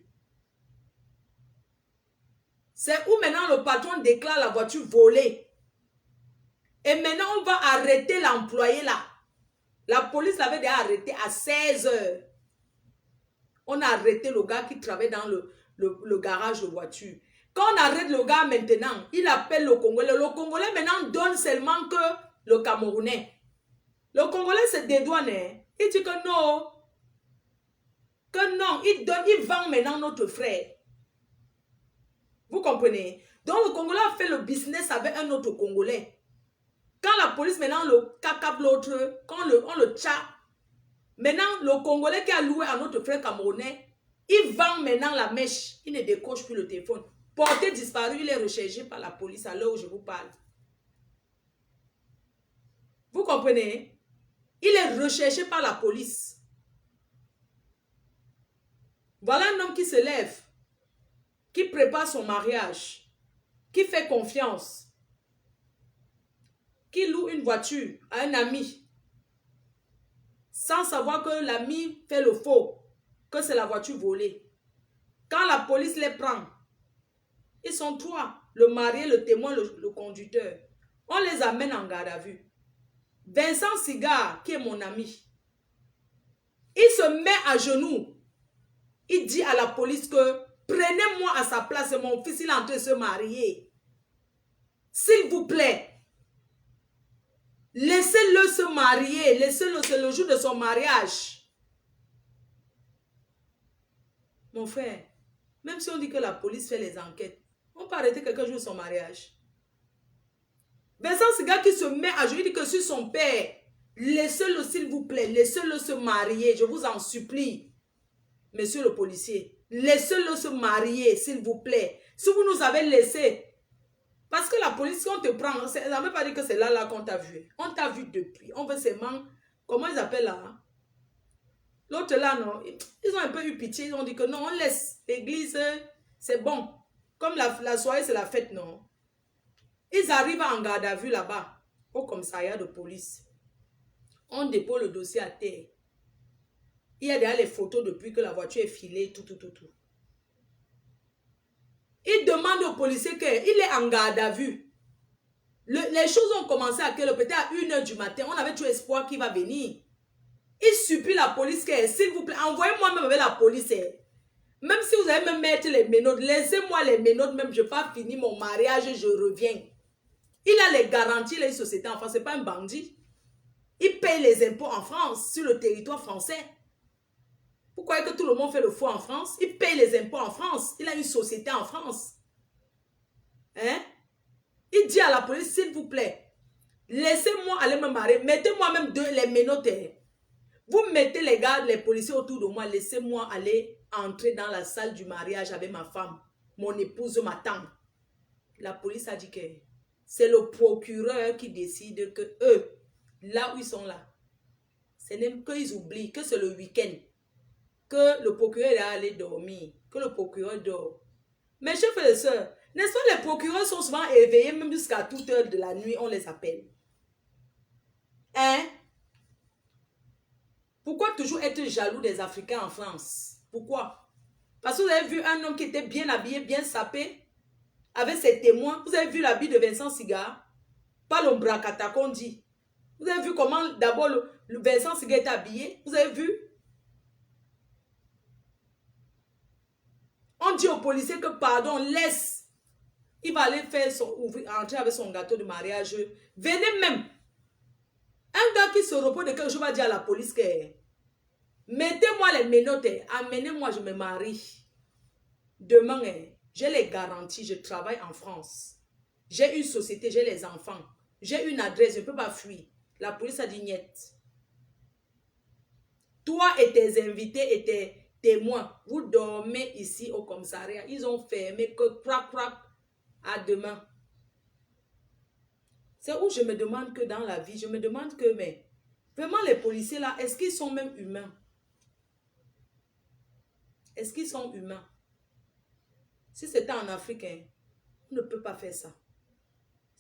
C'est où maintenant le patron déclare la voiture volée. Et maintenant on va arrêter l'employé là. La police l'avait déjà arrêté à 16 h. On a arrêté le gars qui travaille dans le garage de voiture. Quand on arrête le gars maintenant, il appelle le Congolais. Le Congolais maintenant donne seulement que le Camerounais. Le Congolais se dédouane. Il dit que non. Que non. Il vend maintenant notre frère. Vous comprenez? Donc le Congolais a fait le business avec un autre Congolais. Quand la police maintenant le cacape l'autre, quand on le tcha, maintenant le Congolais qui a loué à notre frère camerounais, il vend maintenant la mèche. Il ne décroche plus le téléphone. Porté disparu, il est recherché par la police à l'heure où je vous parle. Vous comprenez? Il est recherché par la police. Voilà un homme qui se lève, qui prépare son mariage, qui fait confiance, qui loue une voiture à un ami, sans savoir que l'ami fait le faux, que c'est la voiture volée. Quand la police les prend, ils sont 3. Le marié, le témoin, le conducteur. On les amène en garde à vue. Vincent Sigard, qui est mon ami, il se met à genoux. Il dit à la police que prenez-moi à sa place, mon fils, il est en train de se marier. S'il vous plaît, laissez-le se marier. Laissez-le, c'est le jour de son mariage. Mon frère, même si on dit que la police fait les enquêtes, on peut arrêter quelqu'un jour de son mariage. Vincent Sigard qui se met à jouer, il dit que sur son père, laissez-le s'il vous plaît, laissez-le se marier, je vous en supplie. Monsieur le policier, laissez-le se marier s'il vous plaît. Si vous nous avez laissé, parce que la police, quand on te prend, ça ne veut pas dire que c'est là qu'on t'a vu. On t'a vu depuis. On veut seulement, comment ils appellent là? L'autre là, non, ils ont un peu eu pitié, ils ont dit que non, on laisse l'église, c'est bon. Comme la soirée, c'est la fête, non. Ils arrivent en garde à vue là-bas, au commissariat de police. On dépose le dossier à terre. Il y a déjà les photos depuis que la voiture est filée, tout. Il demande au policier qu'il est en garde à vue. Les choses ont commencé à peut-être à 1h du matin. On avait tout espoir qu'il va venir. Il supplie la police que, s'il vous plaît, envoyez-moi même avec la police. Même si vous allez me mettre les menottes, laissez-moi les menottes, même je n'ai pas fini mon mariage et je reviens. Il a les garanties, il a une société en France, ce n'est pas un bandit. Il paye les impôts en France, sur le territoire français. Vous croyez que tout le monde fait le faux en France? Il paye les impôts en France, il a une société en France. Hein? Il dit à la police, s'il vous plaît, laissez-moi aller me marier, mettez-moi même les menottes. Vous mettez les gars, les policiers autour de moi, laissez-moi aller entrer dans la salle du mariage avec ma femme. Mon épouse m'attend. La police a dit que c'est le procureur qui décide que eux, là où ils sont là, c'est même qu'ils oublient que c'est le week-end, que le procureur est allé dormir, que le procureur dort. Mes chers frères et sœurs, n'est-ce pas, les procureurs sont souvent éveillés, même jusqu'à toute heure de la nuit, on les appelle. Hein? Pourquoi toujours être jaloux des Africains en France? Pourquoi? Parce que vous avez vu un homme qui était bien habillé, bien sapé, avec ses témoins. Vous avez vu l'habit de Vincent Sigard? Pas l'ombracata qu'on dit. Vous avez vu comment d'abord le Vincent Sigard est habillé? Vous avez vu? On dit au policier que pardon, laisse. Il va aller faire entrer avec son gâteau de mariage. Venez même. Un gars qui se repose de quelque chose va dire à la police que mettez-moi les menottes, amenez-moi, je me marie. Demain, j'ai les garanties, je travaille en France. J'ai une société, j'ai les enfants. J'ai une adresse, je ne peux pas fuir. La police a dit niet. Toi et tes invités et tes témoins, vous dormez ici au commissariat. Ils ont fermé que crac, à demain. C'est où je me demande que dans la vie, je me demande que, mais vraiment les policiers là, est-ce qu'ils sont même humains? Est-ce qu'ils sont humains? Si c'était en Afrique, on ne peut pas faire ça.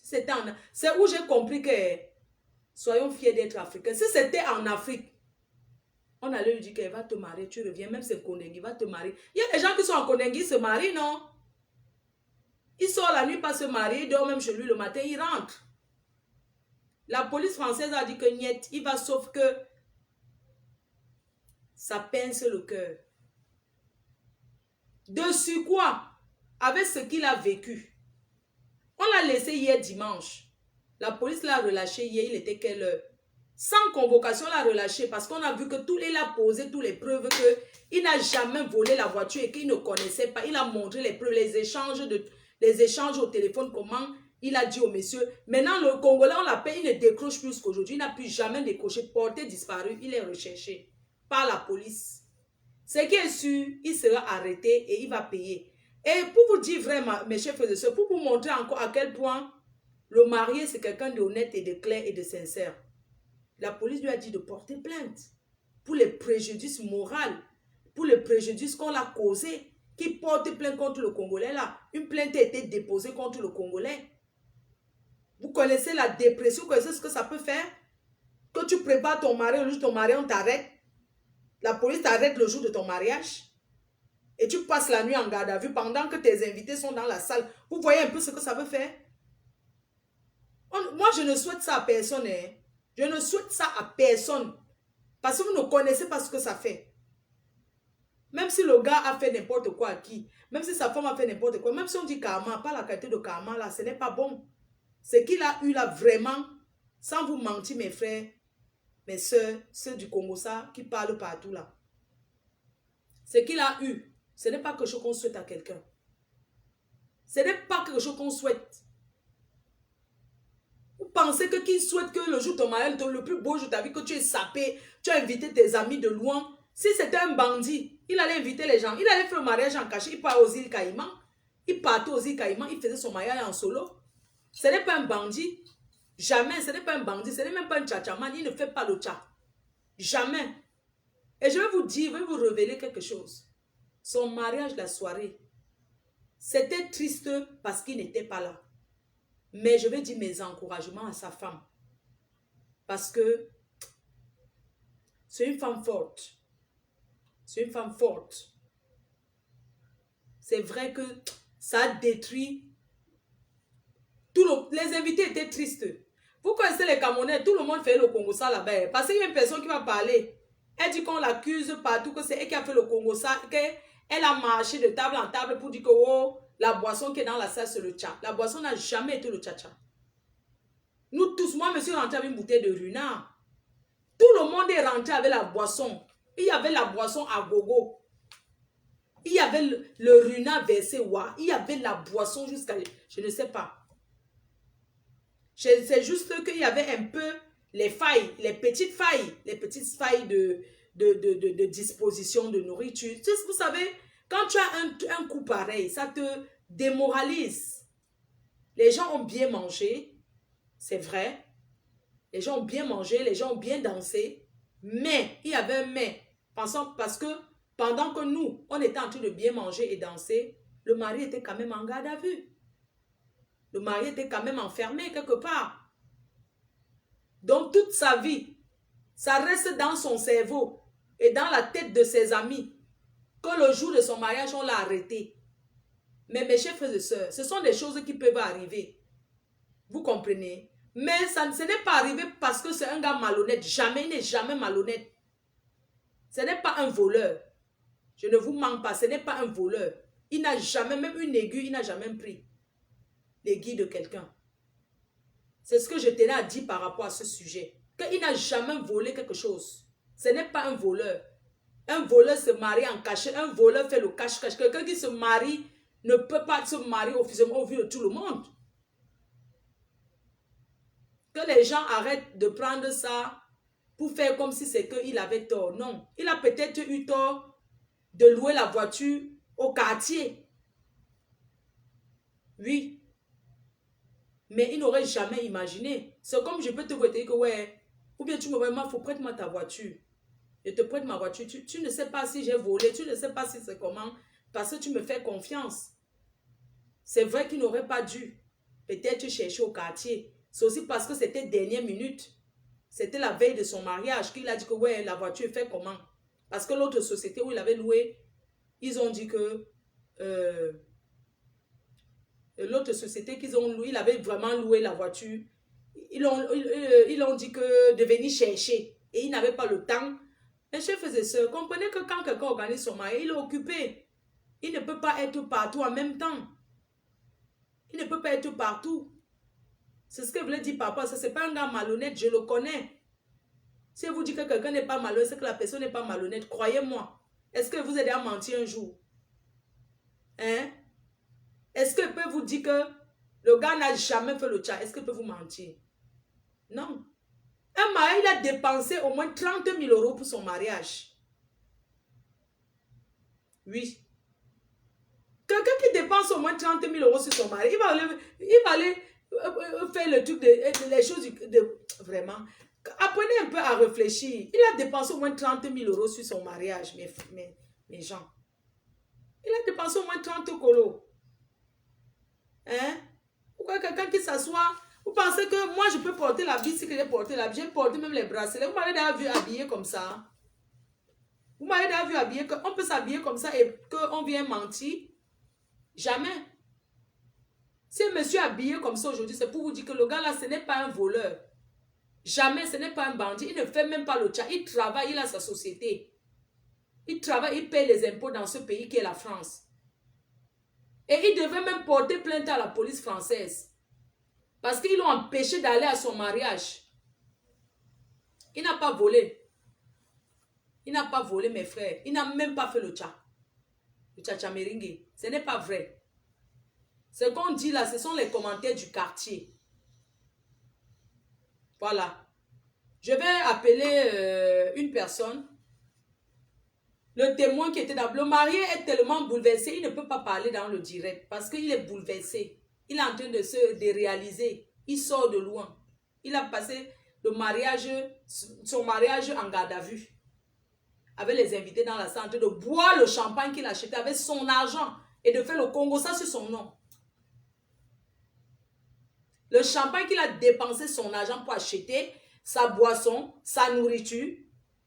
Si c'était en... C'est où j'ai compris que soyons fiers d'être africains. Si c'était en Afrique, on allait lui dire qu'elle va te marier, tu reviens, même c'est Kondengi, va te marier. Il y a des gens qui sont en Kondengi, se marient, non? Ils sortent la nuit, pas se marier, ils dorment même chez lui le matin, ils rentrent. La police française a dit que niet, il va, sauf que ça pince le cœur. Dessus quoi? Avec ce qu'il a vécu. On l'a laissé hier dimanche. La police l'a relâché hier, il était quelle heure? Sans convocation, l'a relâché parce qu'on a vu que il a posé toutes les preuves qu'il n'a jamais volé la voiture et qu'il ne connaissait pas. Il a montré les preuves, les échanges au téléphone, comment il a dit au monsieur. Maintenant, le Congolais, on l'appelle, il ne décroche plus qu'aujourd'hui. Il n'a plus jamais décroché, porté disparu. Il est recherché par la police. Ce qui est sûr, il sera arrêté et il va payer. Et pour vous dire vraiment, mes chers frères et sœurs, pour vous montrer encore à quel point le marié, c'est quelqu'un d'honnête et de clair et de sincère. La police lui a dit de porter plainte pour les préjudices moraux, pour les préjudices qu'on l'a causés, qui porte plainte contre le Congolais là. Une plainte a été déposée contre le Congolais. Vous connaissez la dépression, vous connaissez ce que ça peut faire? Que tu prépares ton mariage, le jour de ton mariage, on t'arrête. La police t'arrête le jour de ton mariage. et tu passes la nuit en garde à vue pendant que tes invités sont dans la salle. Vous voyez un peu ce que ça veut faire? Moi, je ne souhaite ça à personne. Hein. Je ne souhaite ça à personne. Parce que vous ne connaissez pas ce que ça fait. Même si le gars a fait n'importe quoi à qui, même si sa femme a fait n'importe quoi, même si on dit karma, pas la qualité de karma là, ce n'est pas bon. Ce qu'il a eu là vraiment, sans vous mentir mes frères, mes soeurs, ceux du Congo ça, qui parlent partout là. Ce qu'il a eu, ce n'est pas quelque chose qu'on souhaite à quelqu'un. Ce n'est pas quelque chose qu'on souhaite. Vous pensez que qui souhaite que le jour de ton mariage, le plus beau jour de ta vie, que tu es sapé, tu as invité tes amis de loin. Si c'était un bandit, il allait inviter les gens. Il allait faire le mariage en cachet. Il part aux îles Caïmans. Il partait aux îles Caïmans. Il faisait son mariage en solo. Ce n'est pas un bandit. Jamais. Ce n'est pas un bandit. Ce n'est même pas un tchatchaman. Il ne fait pas le tchat. Jamais. Et je vais vous dire, je vais vous révéler quelque chose. Son mariage, la soirée, c'était triste parce qu'il n'était pas là. Mais je vais dire mes encouragements à sa femme. Parce que c'est une femme forte. C'est une femme forte. C'est vrai que ça a détruit. Les invités étaient tristes. Vous connaissez les Camerounais, tout le monde fait le Congo ça là-bas. Parce qu'il y a une personne qui va parler. Elle dit qu'on l'accuse partout, que c'est elle qui a fait le Congo ça, qu'elle a marché de table en table pour dire que oh, la boisson qui est dans la salle, c'est le tcha. La boisson n'a jamais été le tcha-tcha. Nous tous, moi, je me suis rentré avec une bouteille de runard. Tout le monde est rentré avec la boisson. Il y avait la boisson à gogo. Il y avait le runard versé. Wa. Il y avait la boisson jusqu'à... Je ne sais pas. C'est juste qu'il y avait un peu les failles, les petites failles de disposition de nourriture. Vous savez, quand tu as un coup pareil, ça te démoralise. Les gens ont bien mangé, c'est vrai. Les gens ont bien mangé, les gens ont bien dansé. Mais, il y avait un mais. Parce que pendant que nous, on était en train de bien manger et danser, le mari était quand même en garde à vue. Le mari était quand même enfermé quelque part. Donc, toute sa vie, ça reste dans son cerveau et dans la tête de ses amis que le jour de son mariage, on l'a arrêté. Mais mes chers frères et sœurs, ce sont des choses qui peuvent arriver. Vous comprenez? Mais ce n'est pas arrivé parce que c'est un gars malhonnête. Jamais, il n'est jamais malhonnête. Ce n'est pas un voleur. Je ne vous mens pas, ce n'est pas un voleur. Il n'a jamais, même une aiguille, il n'a jamais pris l'aiguille de quelqu'un. C'est ce que je tenais à dire par rapport à ce sujet. Qu'il n'a jamais volé quelque chose. Ce n'est pas un voleur. Un voleur se marie en cachet. Un voleur fait le cache-cache. Quelqu'un qui se marie ne peut pas se marier officiellement au vu de tout le monde. Que les gens arrêtent de prendre ça pour faire comme si c'est qu'il avait tort. Non. Il a peut-être eu tort de louer la voiture au quartier. Oui. Mais il n'aurait jamais imaginé. C'est comme je peux te dire que ouais, ou bien tu me vois, il faut prête-moi ta voiture. Je te prête ma voiture. Tu ne sais pas si j'ai volé, tu ne sais pas si c'est comment, parce que tu me fais confiance. C'est vrai qu'il n'aurait pas dû peut-être chercher au quartier. C'est aussi parce que c'était dernière minute. C'était la veille de son mariage qu'il a dit que ouais, la voiture fait comment. Parce que l'autre société où il avait loué, ils ont dit que l'autre société qu'ils ont loué, il avait vraiment loué la voiture. Ils ont dit que de venir chercher. Et il n'avait pas le temps. Mes chers frères et sœurs, comprenez que quand quelqu'un organise son mariage, il est occupé. Il ne peut pas être partout en même temps. Il ne peut pas être partout. C'est ce que voulait dire papa. Ça, c'est pas un gars malhonnête, je le connais. Si vous dites que quelqu'un n'est pas malhonnête, c'est que la personne n'est pas malhonnête. Croyez-moi. Est-ce que vous avez déjà menti un jour? Hein? Est-ce que peut vous dire que le gars n'a jamais fait le chat? Est-ce que peut vous mentir? Non. Un mari, il a dépensé au moins 30 000 € pour son mariage. Oui. Quelqu'un qui dépense au moins 30 000 € sur son mari, il va aller faire le truc les choses vraiment. Apprenez un peu à réfléchir. Il a dépensé au moins 30 000 € sur son mariage, mes gens. Il a dépensé au moins 30 colos. Hein? Pourquoi quelqu'un qui s'assoit, vous pensez que moi je peux porter la bise, que j'ai porté la bise, j'ai porté même les bracelets. Vous m'avez déjà vu habillé comme ça. Vous m'avez déjà vu habiller, on peut s'habiller comme ça et qu'on vient mentir? Jamais. Si un monsieur est habillé comme ça aujourd'hui, c'est pour vous dire que le gars là, ce n'est pas un voleur. Jamais, ce n'est pas un bandit. Il ne fait même pas le tcha. Il travaille, il a sa société. Il travaille, il paye les impôts dans ce pays qui est la France. Et il devait même porter plainte à la police française. Parce qu'ils l'ont empêché d'aller à son mariage. Il n'a pas volé. Il n'a pas volé, mes frères. Il n'a même pas fait le tcha. Le tcha-tcha-meringue. Ce n'est pas vrai. Ce qu'on dit là, ce sont les commentaires du quartier. Voilà. Je vais appeler une personne. Le témoin qui était dans... Le marié est tellement bouleversé, il ne peut pas parler dans le direct parce qu'il est bouleversé. Il est en train de se déréaliser. Il sort de loin. Il a passé son mariage en garde à vue. Avec les invités dans la salle, en train de boire le champagne qu'il a acheté avec son argent et de faire le Congo, ça sur son nom. Le champagne qu'il a dépensé son argent pour acheter, sa boisson, sa nourriture.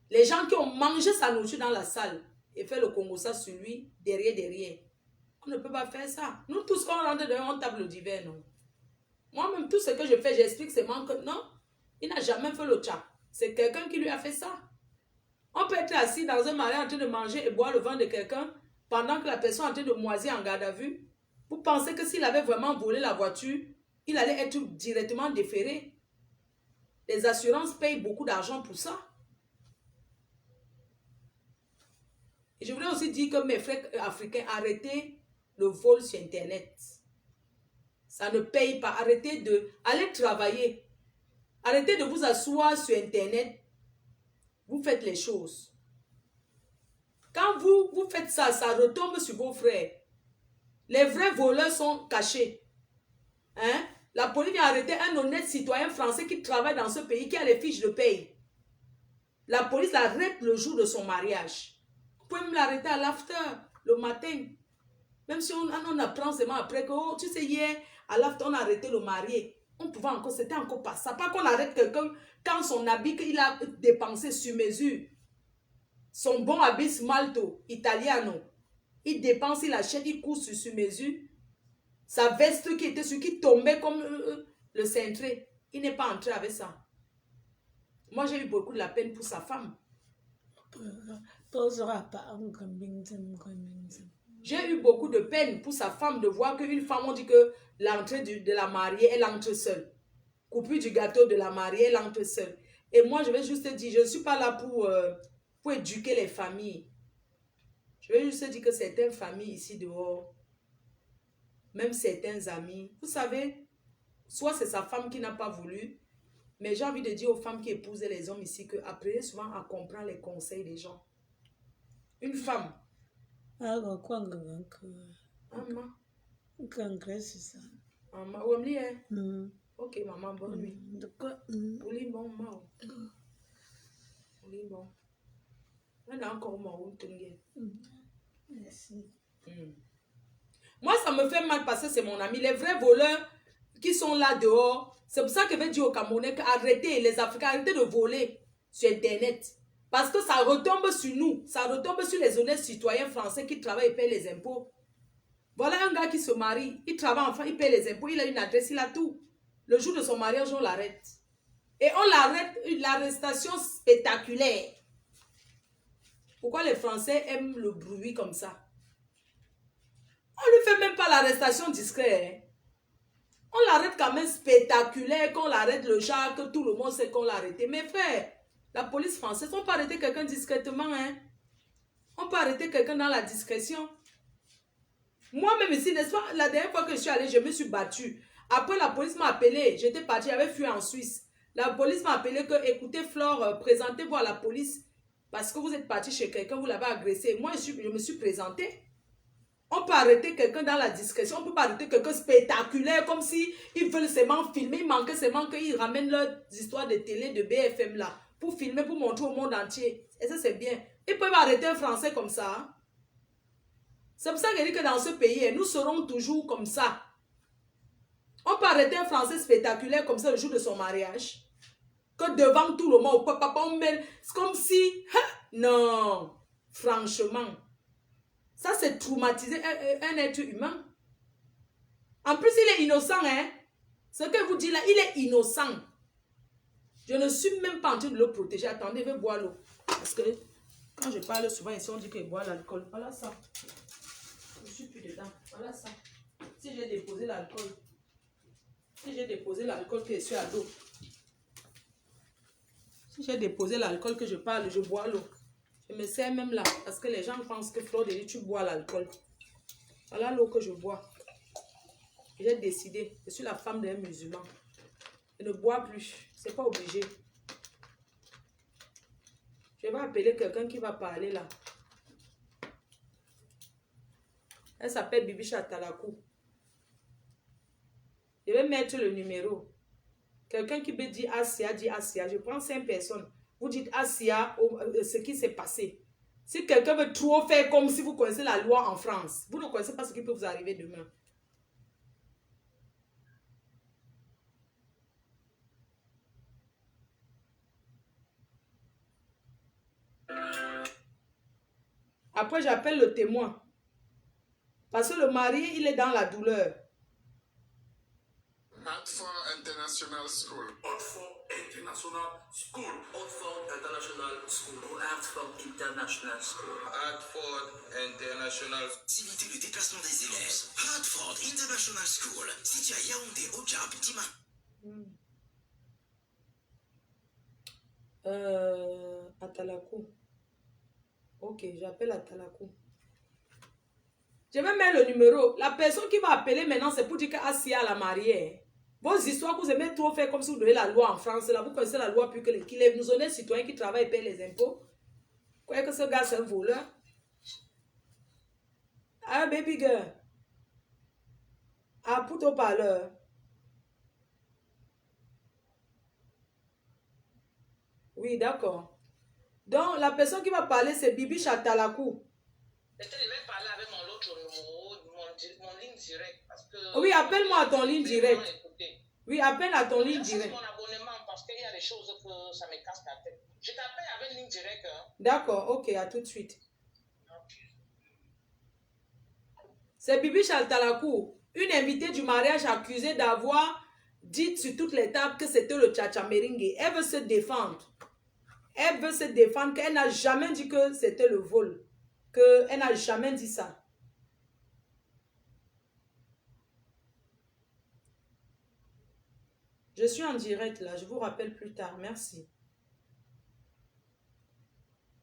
Les gens qui ont mangé sa nourriture dans la salle et fait le Congo, ça sur lui, derrière. On ne peut pas faire ça. Nous tous, quand on rentre devant une table d'hiver, non. Moi-même, tout ce que je fais, j'explique seulement que non, il n'a jamais fait le tcha. C'est quelqu'un qui lui a fait ça. On peut être assis dans un mariage en train de manger et boire le vin de quelqu'un pendant que la personne est en train de moisir en garde à vue. Vous pensez que s'il avait vraiment volé la voiture, il allait être directement déféré. Les assurances payent beaucoup d'argent pour ça. Et je voudrais aussi dire que mes frères africains, arrêtez le vol sur Internet. Ça ne paye pas. Arrêtez aller travailler. Arrêtez de vous asseoir sur Internet. Vous faites les choses. Quand vous faites ça, ça retombe sur vos frères. Les vrais voleurs sont cachés. Hein? La police vient arrêter un honnête citoyen français qui travaille dans ce pays, qui a les fiches de paye. La police l'arrête le jour de son mariage. Vous pouvez me l'arrêter à l'after, le matin. Même si on apprend seulement après que, oh, tu sais, hier, à l'after, on a arrêté le marié. On pouvait encore, c'était encore pas ça. Pas qu'on arrête quelqu'un quand son habit, qu'il a dépensé sur mesure. Son bon habit smalto, italiano. Il dépense, il achète, il court sur mesure. Sa veste qui était sur, qui tombait comme le cintré. Il n'est pas entré avec ça. Moi, j'ai eu beaucoup de la peine pour sa femme. J'ai eu beaucoup de peine pour sa femme de voir qu'une femme, on dit que l'entrée de la mariée, elle entre seule. Coupure du gâteau de la mariée, elle entre seule. Et moi, je vais juste dire, je ne suis pas là pour éduquer les familles. Je vais juste dire que certaines familles ici dehors, même certains amis, vous savez, soit c'est sa femme qui n'a pas voulu, mais j'ai envie de dire aux femmes qui épousaient les hommes ici que apprenez souvent à comprendre les conseils des gens. Une femme. Maman. Maman, ou ok, maman, bonne nuit. Oui, bon, maman. Oui, bon. On a encore mon merci. Moi, ça me fait mal parce que c'est mon ami. Les vrais voleurs qui sont là dehors, c'est pour ça que je vais dire aux Camerounais qu'arrêtez, les Africains, arrêtez de voler sur Internet. Parce que ça retombe sur nous. Ça retombe sur les honnêtes citoyens français qui travaillent et payent les impôts. Voilà un gars qui se marie. Il travaille enfin, il paye les impôts, il a une adresse, il a tout. Le jour de son mariage, on l'arrête. Et on l'arrête, l'arrestation spectaculaire. Pourquoi les Français aiment le bruit comme ça? On ne lui fait même pas l'arrestation discrète. Hein? On l'arrête quand même spectaculaire, qu'on l'arrête le genre, que tout le monde sait qu'on l'a arrêté. Mais frère, la police française, on peut arrêter quelqu'un discrètement. Hein? On peut arrêter quelqu'un dans la discrétion. Moi-même ici, n'est-ce pas, la dernière fois que je suis allée, je me suis battue. Après, la police m'a appelé. J'étais partie, j'avais fui en Suisse. La police m'a appelé que, écoutez Flore, présentez-vous à la police. Parce que vous êtes parti chez quelqu'un, vous l'avez agressé. Moi, je me suis présentée. On peut arrêter quelqu'un dans la discrétion. On ne peut pas arrêter quelqu'un spectaculaire, comme si ils veulent seulement filmer. Il manquait seulement qu'ils ramènent leurs histoires de télé, de BFM là. Pour filmer, pour montrer au monde entier. Et ça, c'est bien. Ils peuvent arrêter un Français comme ça. Hein? C'est pour ça que je dis que dans ce pays, nous serons toujours comme ça. On peut arrêter un Français spectaculaire comme ça le jour de son mariage. Que devant tout le monde, papa, on met... C'est comme si... Non. Franchement. Ça, c'est traumatiser un être humain. En plus, il est innocent, hein. Ce que vous dites là, il est innocent. Je ne suis même pas en train de le protéger. Attendez, je vais boire l'eau. Parce que quand je parle souvent ici, on dit qu'il boit l'alcool. Voilà ça. Je ne suis plus dedans. Voilà ça. Si j'ai déposé l'alcool. Si j'ai déposé l'alcool que je suis à l'eau. Si j'ai déposé l'alcool que je parle, je bois l'eau. Je me sers même là. Parce que les gens pensent que Flore de Lys, tu bois l'alcool. Voilà l'eau que je bois. J'ai décidé. Je suis la femme d'un musulman. Je ne bois plus. C'est pas obligé. Je vais appeler quelqu'un qui va parler là. Elle s'appelle Bibi Chatalakou. Je vais mettre le numéro. Quelqu'un qui me dit Asia, dit Asia. Je prends 5 personnes. Vous dites Asia, ce qui s'est passé. Si quelqu'un veut trop faire comme si vous connaissez la loi en France, vous ne connaissez pas ce qui peut vous arriver demain. Après, j'appelle le témoin. Parce que le mari, il est dans la douleur. Hartford International School. Hartford International School. Hartford International School. Hartford International School. Hartford International. Faciliter le déplacement des élèves. Hartford International School. Situé à Yaoundé, au Djab, Dima. Atalakou. Ok, j'appelle Atalakou. Je vais mettre le numéro. La personne qui va appeler maintenant, c'est pour dire qu'Asia la mariée. Vos histoires, vous aimez trop faire comme si vous donnez la loi en France. Là, vous connaissez la loi plus que les. Nous, on est citoyens qui travaillent et payent les impôts. Vous croyez que ce gars, c'est un voleur? Ah, baby girl. Ah, pour ton parleur. Oui, d'accord. Donc, la personne qui va parler, c'est Bibi Chatalakou. Je vais parler avec mon autre numéro, mon ligne directe. Parce que Oui, appelle-moi à ton ligne directe. Oui, appelle à ton ligne directe. directe. Mon abonnement parce qu'il y a des choses que ça me casse la tête. Je t'appelle avec ligne directe. Hein. D'accord, ok, à tout de suite. C'est Bibi Chatalakou, une invitée du mariage accusée d'avoir dit sur toutes les tables que c'était le tchatcha-meringue. Elle veut se défendre. Elle veut se défendre qu'elle n'a jamais dit que c'était le vol. Elle n'a jamais dit ça. Je suis en direct là, je vous rappelle plus tard, merci.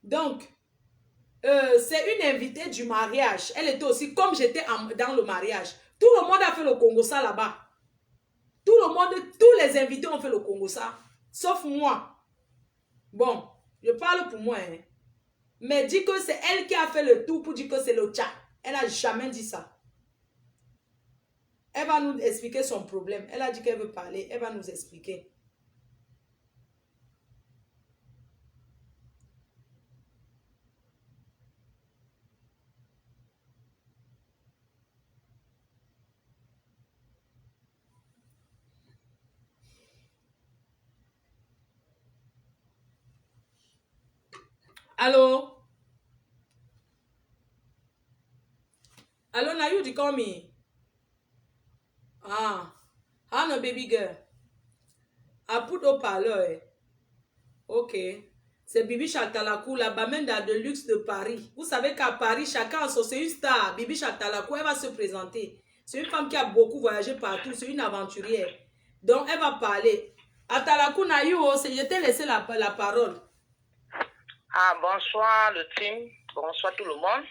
Donc, c'est une invitée du mariage. Elle était aussi, comme j'étais dans le mariage. Tout le monde a fait le Congo-ça là-bas. Tout le monde, tous les invités ont fait le Congo-ça, sauf moi. Bon, je parle pour moi, hein. Mais dit que c'est elle qui a fait le tout pour dire que c'est le tchat. Elle n'a jamais dit ça. Elle va nous expliquer son problème. Elle a dit qu'elle veut parler. Elle va nous expliquer. Allô? Allô, Nayu, you call me? Ah, no baby girl. I put au parleur. Ok. C'est Bibi Chatalakou, la bamenda de luxe de Paris. Vous savez qu'à Paris, chacun a son... C'est une star. Bibi Chatalakou, elle va se présenter. C'est une femme qui a beaucoup voyagé partout. C'est une aventurière. Donc, elle va parler. Atalakou Nayu, je t'ai laissé la parole. Ah, bonsoir le team. Bonsoir tout le monde.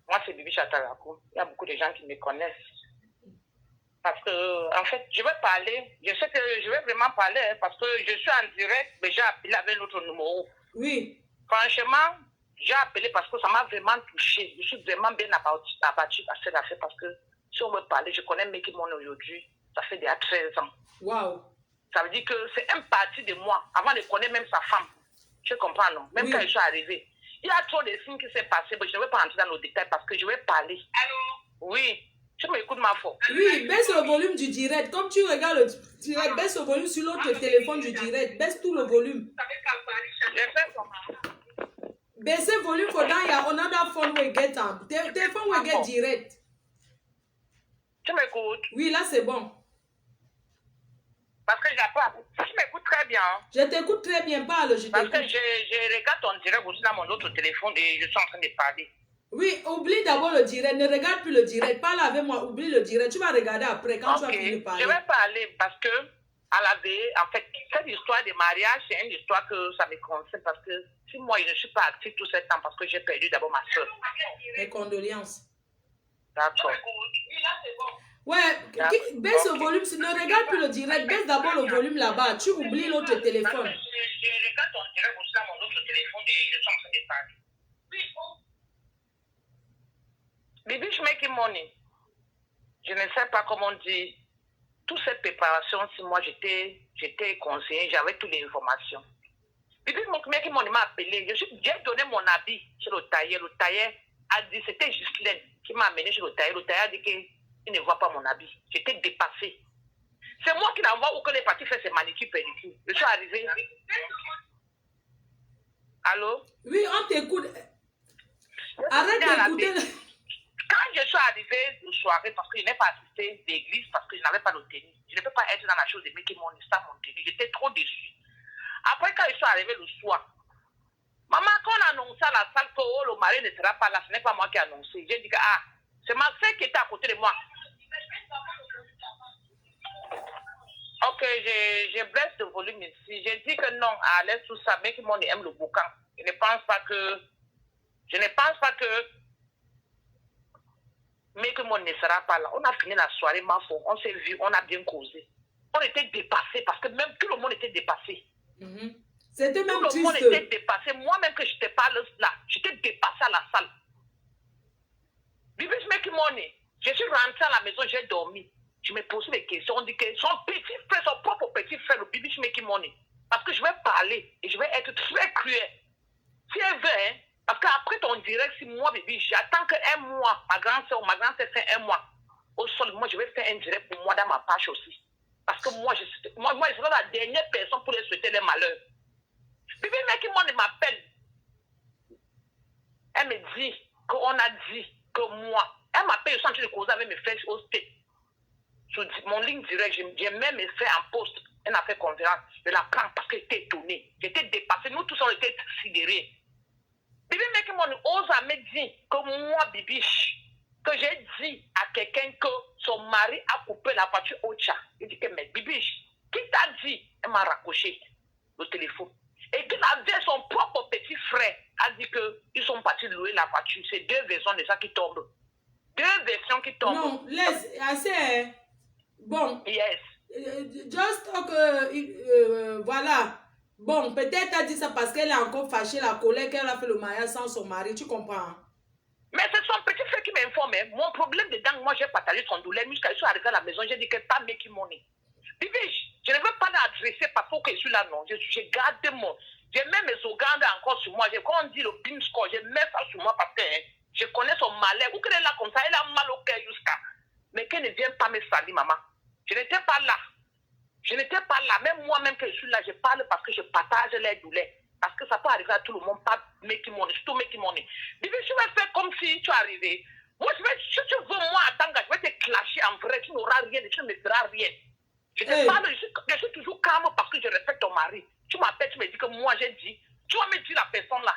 Moi, c'est Bibi Chatalakou. Il y a beaucoup de gens qui me connaissent. Parce que, en fait, je vais parler. Je sais que je vais vraiment parler parce que je suis en direct, mais j'ai appelé avec notre numéro. Oui. Franchement, j'ai appelé parce que ça m'a vraiment touché. Je suis vraiment bien abattue à cette affaire parce que si on veut parler, je connais Mickey Mon aujourd'hui. Ça fait déjà 13 ans. Waouh. Ça veut dire que c'est un parti de moi. Avant de connaître même sa femme. Je comprends, non? Même quand je suis arrivée. Il y a trop de signes qui s'est passé, mais je ne vais pas entrer dans nos détails parce que je vais parler. Allô? Oui. Tu m'écoutes, ma foi? Oui, baisse le volume du direct. Comme tu regardes le direct, baisse le volume sur l'autre téléphone du direct. Baisse tout le volume. Je fais comment? Baisse le volume for down your another phone will get on. Téléphone will get direct. Tu m'écoutes? Oui, là c'est bon. Parce que tu m'écoutes très bien. Hein? Je t'écoute très bien, parle, je Parce que t'écoute. je regarde ton direct aussi dans mon autre téléphone et je suis en train de parler. Oui, oublie d'abord le direct. Ne regarde plus le direct. Parle avec moi, oublie le direct. Tu vas regarder après quand tu vas finir de parler. Je vais parler parce que, à la veille, en fait, cette histoire de mariage, c'est une histoire que ça me concerne parce que si moi, je ne suis pas active tout ce temps parce que j'ai perdu d'abord ma soeur. Mes condoléances. D'accord. Ouais, baisse le volume. Ne regarde plus le direct. Baisse d'abord le volume là-bas. Tu oublies l'autre téléphone. Je regarde ton direct aussi dans mon autre téléphone et je suis en train de parler. Bibi, je make money. Je ne sais pas comment dire. Toutes ces préparations, si moi j'étais conseiller, j'avais toutes les informations. Bibi, make money m'a appelé. J'ai donné mon habit chez le tailleur. Le tailleur a dit, c'était Ghislaine qui m'a amené chez le tailleur. Le tailleur a dit qu'il ne voit pas mon habit. J'étais dépassée. C'est moi qui l'envoie où que les parties fait ses manicures pédicures. Je suis arrivée. Allô? Oui, on t'écoute. Arrête d'écouter. Quand je suis arrivée le soirée, parce que je n'ai pas assisté d'église, parce que je n'avais pas de tenue, je ne peux pas être dans la chose de making money sans mon tenue. J'étais trop déçue. Après, quand je suis arrivée le soir, maman, quand on a annoncé à la salle que le mari ne sera pas là, ce n'est pas moi qui ai annoncé. J'ai dit que c'est ma soeur qui était à côté de moi. Ok, je baisse le volume ici. J'ai dit que non, à l'aise tout ça, making money aime le boucan. Je ne pense pas que mais que mon ne sera pas là. On a fini la soirée, ma foi. On s'est vu, on a bien causé. On était dépassés parce que même tout le monde était dépassé. C'était même tout le monde triste. était dépassé. Moi-même que je n'étais pas là, j'étais dépassé à la salle. Bibi, je make money. Je suis rentrée à la maison, j'ai dormi. Je me posais des questions. On dit que son petit frère, son propre petit frère, le Bibi, je make money. Parce que je vais parler et je vais être très cruel. Si elle veut, hein. Parce qu'après ton direct, si moi, bébé, j'attends qu'un mois, ma grand-sœur fait un mois. Au sol, moi, je vais faire un direct pour moi dans ma page aussi. Parce que moi, je serai la dernière personne pour les souhaiter les malheurs. Bébé, mec, qui m'appelle. Elle me dit qu'on a dit que moi, elle m'appelle, je suis en train de causer avec mes frères au state. Sur mon ligne direct, j'ai même fait un post, elle a fait conférence. Je la prends parce que j'étais étonnée. J'étais dépassée. Nous tous, on était sidérés. Bibi mec ose à me dire que moi, Bibi, que j'ai dit à quelqu'un que son mari a coupé la voiture au chat. Il dit que mais Bibi, qui t'a dit? Elle m'a raccroché le téléphone. Et qu'il avait son propre petit frère a dit qu'ils sont partis louer la voiture. C'est deux versions de ça qui tombent. Deux versions qui tombent. Non, laisse, assez. Bon. Yes. Just talk, voilà. Bon, peut-être elle dit ça parce qu'elle est encore fâchée, la colère qu'elle a fait le mariage sans son mari, tu comprends? Mais c'est son petit frère qui m'informe. Mon problème dedans, moi j'ai partagé son douleur. Jusqu'à je suis arrivée à la maison, j'ai dit que pas making money. Bibi, je ne veux pas l'adresser parce que je suis là, non. Je garde mon. J'ai même mes organes encore sur moi. Quand on dit le pin score, je mets ça sur moi parce que je connais son malheur. Ou qu'elle est là comme ça, elle a mal au cœur jusqu'à. Mais qu'elle ne vient pas me salir, maman. Je n'étais pas là. Je n'étais pas là. Même moi-même que je suis là, je parle parce que je partage les douleurs. Parce que ça peut arriver à tout le monde, pas making money, surtout making money. Bibi, je vais faire comme si tu es arrivé. Moi, si tu veux moi attendre, je vais te clasher en vrai. Tu n'auras rien, tu ne me feras rien. Je te parle, je suis toujours calme parce que je respecte ton mari. Tu m'appelles, tu me dis que moi j'ai dit. Tu vas me dire la personne là.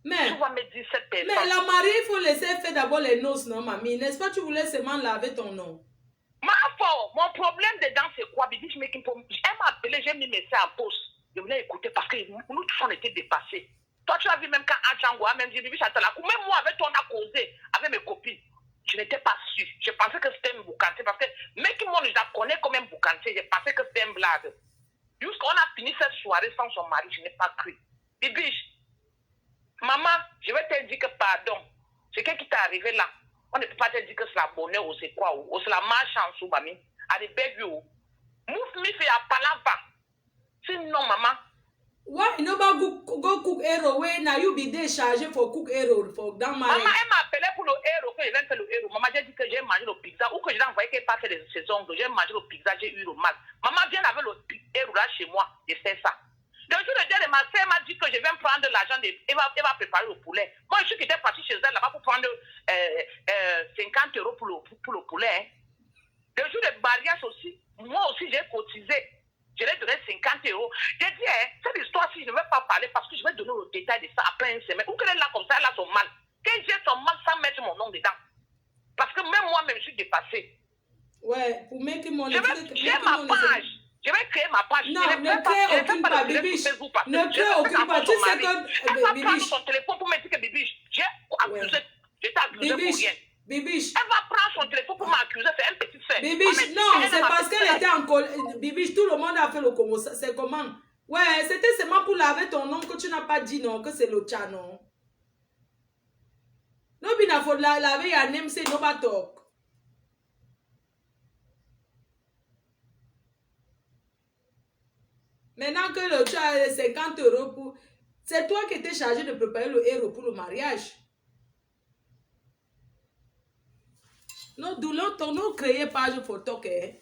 Mais, tu vas me dire cette personne. Mais la mariée, il faut laisser faire d'abord les noces, non, mamie? N'est-ce pas, tu voulais seulement laver ton nom? Mon problème dedans, c'est quoi, Bibi? Elle m'a appelé, j'ai mis mes seins en pause. Je voulais écouter parce que nous tous on était dépassés. Toi, tu as vu même quand Achangoa, même dit, Bibi, même moi, avec toi, on a causé avec mes copines. Je n'étais pas sûre. Je pensais que c'était un boucanté parce que mec, moi, je la connais comme un boucanté. Je pensais que c'était un blague. Jusqu'on a fini cette soirée sans son mari, je n'ai pas cru. Bibi, maman, je vais te dire que pardon. C'est qu'est-ce qui t'est arrivé là? On ne peut pas te dire que c'est la bonheur ou c'est quoi, ou c'est la malchance ou mamie. Allez, bébé, ou. Mouf, mi fait à palava. Sinon, maman. Why you nobody go cook arrow when now you be there chargé for cook arrow for that marriage? Maman, elle m'a appelé pour le héros, que je viens faire le héros, maman, j'ai dit que j'ai mangé le pizza, ou que je l'ai envoyé qu'elle pas fait ses ongles, j'ai mangé le pizza, j'ai eu le mal. Maman vient avec le héros là chez moi, je fais ça. Le jour de dernier, ma soeur m'a dit que je vais me prendre l'argent, elle va préparer le poulet. Moi, je suis qui était partie chez elle là-bas pour prendre 50 € pour le poulet. Hein. Le jour de mariage aussi, moi aussi, j'ai cotisé. Je l'ai donné 50 €. J'ai dit, hein, cette histoire-ci, je ne vais pas parler parce que je vais donner le détail de ça après une semaine. Ou qu'elle est là comme ça, elle a son mal. Qu'elle j'ai son mal sans mettre mon nom dedans. Parce que même moi-même, je suis dépassée. Ouais, pour mettre mon... J'ai ma page. Je vais créer ma page. Non, ne crée aucune page, Bibiche. Ne crée aucune page. Tu sais que... Elle va prendre son téléphone pour me dire que Bibiche, j'ai accusé. Je t'ai accusé pour rien. Bibiche. Elle va prendre son téléphone pour m'accuser, c'est un petit fait. Bibiche, non, c'est parce qu'elle était en colère. Bibiche, tout le monde a fait le Congo. C'est comment? Ouais, c'était seulement pour laver ton nom que tu n'as pas dit non, que c'est le chat, non. Non, il faut laver un MC, no va talk. Maintenant que le chat a 50 € pour... C'est toi qui étais chargé de préparer le héros pour le mariage. Non, Doulon, ton nom créé page photo, hein?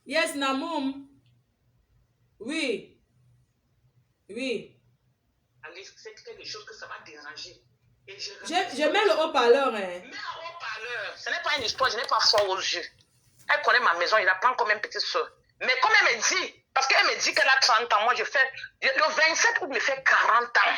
Yes, Namoum. Oui. Oui. Alice, c'est quelque chose que ça va déranger. Et je mets le haut-parleur, hein. Mets le haut-parleur. Ce n'est pas une histoire, je n'ai pas froid aux yeux. Elle connaît ma maison, il la prend comme une petite soeur. Mais comme elle me dit, parce qu'elle me dit qu'elle a 30 ans, moi je fais, le 27 août me fait 40 ans.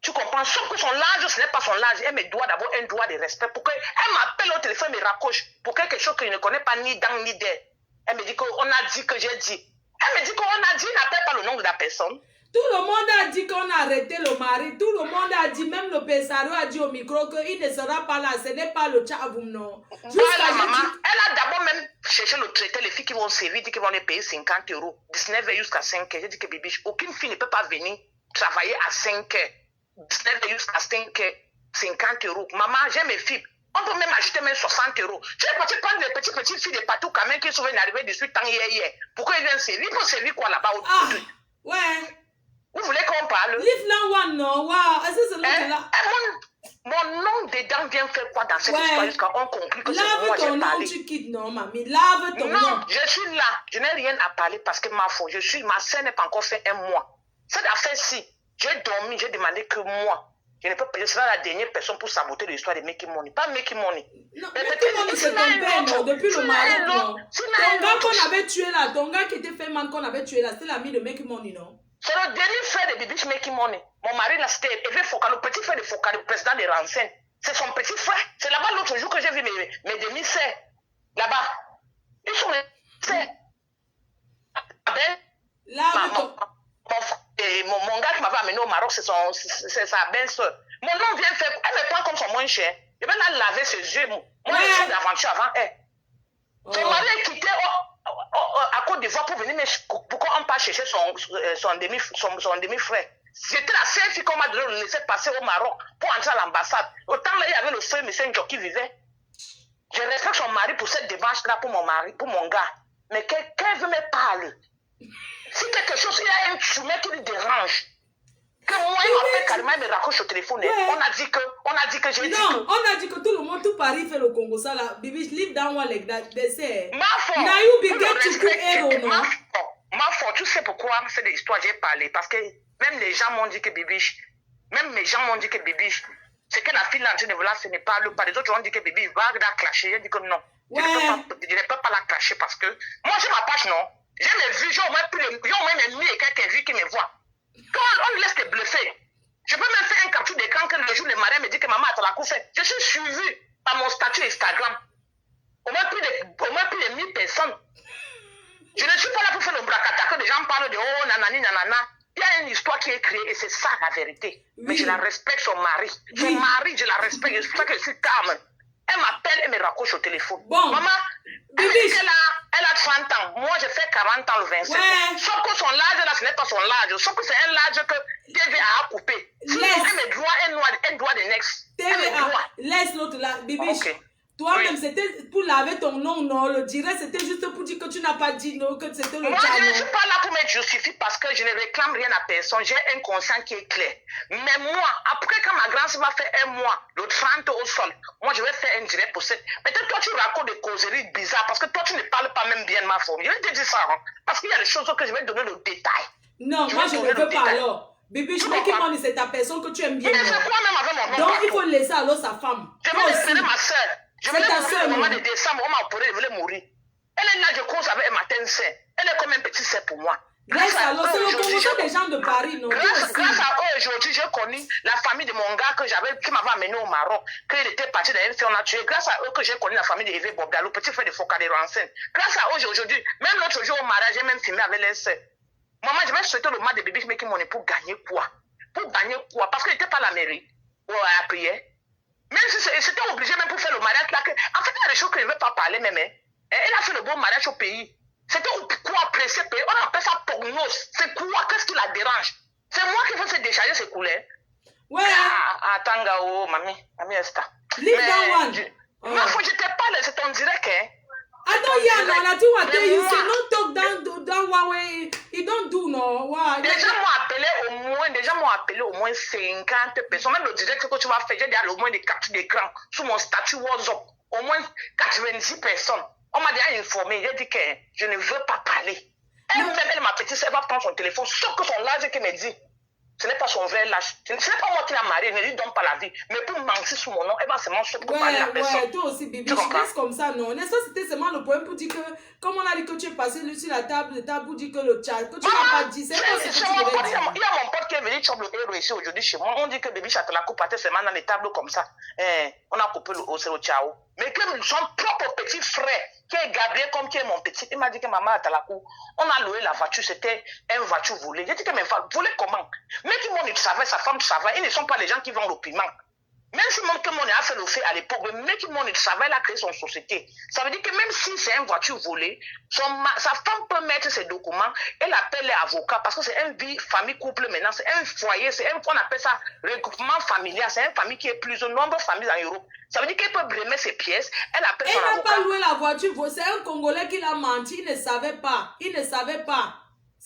Tu comprends? Sauf que son âge, ce n'est pas son âge. Elle me doit d'abord un droit de respect. Pour qu'elle m'appelle au téléphone, me raccroche pour quelque chose que je ne connais pas ni dans ni d'air. Elle me dit qu'on a dit que j'ai dit. Elle me dit qu'on a dit, n'appelle pas le nom de la personne. Tout le monde a dit qu'on a arrêté le mari. Tout le monde a dit, même le Pessario a dit au micro qu'il ne sera pas là. Ce n'est pas le Tchavoum, non. Voilà, maman. Elle a d'abord même cherché le traité. Les filles qui vont servir, dit qu'ils vont les payer 50 €. 19 h jusqu'à 5 h. J'ai dit que Bibiche, aucune fille ne peut pas venir travailler à 5 h. 19 h jusqu'à 5 h. 50 €. Maman, j'ai mes filles. On peut même ajouter même 60 €. Tu es parti prendre les petites filles de partout quand même qui sont venues arriver 18 ans hier. Pourquoi ils viennent servir? Ils vont servir quoi là-bas? Ouais. Vous voulez qu'on parle? Leave now one, non? Wow. Est-ce que c'est là? Mon nom dedans vient faire quoi dans cette histoire jusqu'à on conclut que c'est moi j'ai parlé. Lave ton nom, tu quittes, non, mamie. Lave ton nom. Non, je suis là. Je n'ai rien à parler parce que ma scène n'est pas encore fait un mois. Cette affaire-ci, j'ai dormi, j'ai demandé que moi. Je serai la dernière personne pour saboter l'histoire de Making Money. Pas Making Money. Non, mais tout le monde se trompait, non, depuis le Maroc, non. Ton gars qu'on avait tué là, ton gars qui était fait mal qu'on avait tué là, c'était l'ami de Making Money, non? C'est le demi-frère de Bibiche Making Money. Mon mari, là, c'était Evé Foka, le petit frère de Foka, le président de Ransen. C'est son petit frère. C'est là-bas l'autre jour que j'ai vu mes demi-sœurs. Là-bas. Ils sont les sœurs. Mon gars qui m'avait amené au Maroc, c'est sa belle-sœur. Mon nom vient faire. Elle me prend comme son moins cher. Je vais la laver ses yeux. Moi, j'ai fait d'aventure avant elle. Son mari est quitté à Côte d'Ivoire pour venir, mais pourquoi on pas chercher son demi-frère? J'étais la seule fille qu'on m'a donné de laisser passer au Maroc pour entrer à l'ambassade. Autant là, il y avait le frère M. Ndjo qui vivait. Je respecte son mari pour cette démarche-là pour mon mari, pour mon gars. Mais quelqu'un veut me parler. Si quelque chose, il y a un chemin qui lui dérange. Que moi, il m'appelle carrément, il me raccroche au téléphone. Ouais. On a dit que j'ai dit que... Non, on a dit que tout le monde, tout Paris fait le Congo, ça là. Bibiche, live down one like that. They say. Ma faute. Now you be get to cook hero, non? Ma faute, tu sais pourquoi c'est des histoires j'ai parlé. Parce que même les gens m'ont dit que Bibiche, c'est que la fille là, de là, ce n'est pas le pas. Les autres ont dit que Bibiche va la clasher. J'ai dit que non. Ouais. Je ne peux pas la clasher parce que moi, j'ai ma page, non? J'ai mes vues, j'ai au moins mes amis et quelques vues qui me voient. Quand on laisse te bluffer, je peux même faire un capture d'écran que le jour le marin me dit que maman a la couche. Je suis suivi par mon statut Instagram. Au moins plus de 1000 personnes. Je ne suis pas là pour faire le bracata que des gens parlent de oh nanani nanana. Il y a une histoire qui est créée et c'est ça la vérité. Oui. Mais je la respecte son mari. Oui. Son mari, je la respecte. C'est pour ça que je suis calme. Elle m'appelle et me raccroche au téléphone. Bon. Maman, elle a 30 ans. Moi, j'ai fait 40 ans le 27. Ouais. Sauf que son âge, là, ce n'est pas son âge. Sauf que c'est un âge que TVA a coupé. Sinon, elle me doit un doigt de next. TVA, laisse l'autre là. Bibiche, okay. Toi-même, Oui. c'était pour laver ton nom, non? Le direct, c'était juste pour dire que tu n'as pas dit non, que c'était le Moi, chat, je ne suis non? pas là pour me justifier parce que je ne réclame rien à personne. J'ai un conscient qui est clair. Mais moi, après, quand ma grand-sœur m'a fait un mois, le 30 au sol, moi, je vais faire un direct pour cette. Peut-être toi, tu racontes des causeries bizarres parce que toi, tu ne parles pas même bien de ma famille. Je vais te dire ça, hein, parce qu'il y a des choses que je vais donner le détail. Non, Je moi, vais je ne donner le veux pas détail. alors. Bibi, je Tu veux qu'il comprends? montre c'est ta personne que tu aimes bien, Mais c'est non? quoi même avec mon nom Donc, il partout? faut laisser alors sa femme. Je Toi vais aussi. libérer ma soeur. Je vais C'est ta libérer sœur, le moment non? de décembre, on m'a opéré, je voulais mourir. Elle est là, je cause avec un matin sain. Elle est comme un petit sœur pour moi. Laisse Grâce à alors, eux, c'est le aujourd'hui, convoi des gens de Paris, non? Toi grâce aussi. à eux, aujourd'hui, j'ai connu la famille de mon gars qui m'avait amené au Maroc, qu'il était parti dans une fille, on a tué. Grâce à eux que j'ai connu la famille de Yves Bobda, le petit frère de Foucault de Ransen. Grâce à eux, aujourd'hui, même l'autre jour au mariage, j'ai même filmé avec les sœurs. Maman, je vais souhaiter le mal de bébé qui m'ont pour gagner quoi? Pour gagner quoi? Parce qu'il n'était pas à la mairie, ou à la prière. Même si c'était obligé, même pour faire le mariage, là, en fait, il y a des choses que je ne veux pas parler, même. Hein. Elle a fait le bon mariage au pays. C'était quoi pressé pays? On appelle ça prognose. C'est quoi? Qu'est-ce qui la dérange? C'est moi qui veux se décharger ces couleurs. Ouais. Attends, oh, mamie Esther. Leave that one. Ma faut je te parle, c'est ton direct, hein. I don't hear no, na thing I tell you, moi- say no talk down one way. He don't do no. Wow. Des gens m'ont appelé au moins 50 personnes. Même le direct que tu vas faire, j'ai déjà au moins des captures d'écran sur mon statut WhatsApp. Au moins 86 personnes. On m'a déjà informé. J'ai dit que je ne veux pas parler. Elle-même, elle m'a petite, elle va prendre son téléphone, sauf que son âge qui me dit. Ce n'est pas son vrai âge. Ce n'est pas moi qui l'a marié, ne lui donne pas la vie. Mais pour mentir sur mon nom, elle va seulement se pour parler à la personne. Ouais, toi aussi, Bibi, Tu je comprends? laisse comme ça, non. N'est-ce pas, c'était seulement le problème pour dire que, comme on a dit que tu es passé sur la table pour dire que le chat, que tu n'as pas dit, c'est pas ce que tu devais Il y a dire. mon pote qui est venu choper le héros ici aujourd'hui chez moi. On dit que Baby Châtelain partait seulement dans les tables comme ça. On a coupé le haut, c'est le ciao. Mais que son propre petit frère, qui est Gabriel, comme qui est mon petit, il m'a dit que maman à Talakou, on a loué la voiture, c'était une voiture volée. J'ai dit que mais volée comment? Mais tout le monde savait, sa femme savait, ils ne sont pas les gens qui vendent le piment. Même si tout le monde a fait le fait à l'époque, mais tout le monde savait, elle a créé son société. Ça veut dire que même si c'est une voiture volée, sa femme peut mettre ses documents, elle appelle les avocats, parce que c'est une vie, famille, couple maintenant, c'est un foyer, on appelle ça regroupement familial, c'est une famille qui est plus de nombreuses familles en Europe. Ça veut dire qu'elle peut brimer ses pièces, elle appelle son Elle n'a avocat. pas loué la voiture, c'est un Congolais qui l'a menti, il ne savait pas. Il ne savait pas.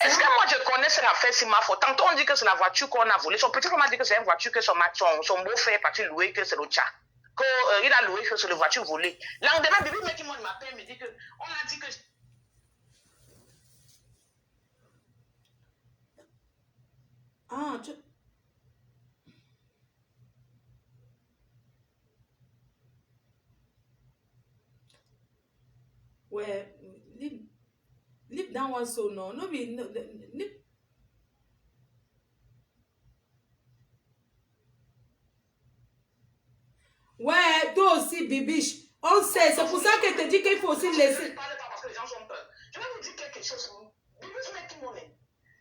Est-ce que moi je connais cette affaire, c'est ma faute? Tantôt on dit que c'est la voiture qu'on a volée. Son petit frère m'a dit que c'est une voiture que son beau-frère est parti louer, que c'est le chat. Qu'il a loué, que c'est la voiture volée. Lendemain, bébé, mec, qui m'appelle, me dit que on a dit que. Ah, tu... Ouais, leave that one so no. No be no, ouais, toi aussi, Bibiche. On sait, c'est pour ça qu'elle te dit qu'il faut aussi laisser. Je ne parle pas parce que les gens sont peur. Je vais vous dire quelque chose. Bébé, je mets tout le monde.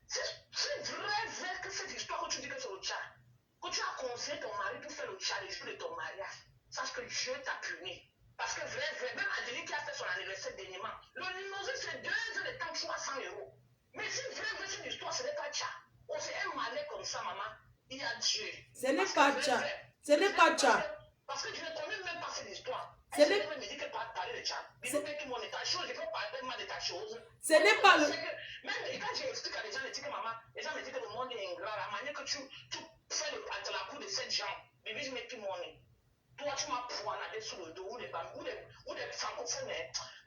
C'est vrai que cette histoire que tu dis que c'est le chat. Que tu as conseillé ton mari pour faire le chat le jour de ton mariage. Sache que Dieu t'a puni. Parce que vrai, même Adélie qui a fait son anniversaire dernièrement, le limousine c'est 2 heures de temps, 300 €. Mais si vrai, cette histoire, ce n'est pas chat. On s'est un malin comme ça, maman. Il y a Dieu. Ce n'est pas chat. Ce n'est pas chat. Parce que je ne connais même pas cette histoire. Ce n'est me dit que parler de chat. Je peux parler de ta chose. Ce n'est pas le... Même quand j'explique à les gens, je dis que maman, les gens me disent que le monde est ingrat. La manière que tu fais la cour de cette gens, bébé, je mets tout mon nez. Toi, tu m'as poignardé sur le dos ou des francophones.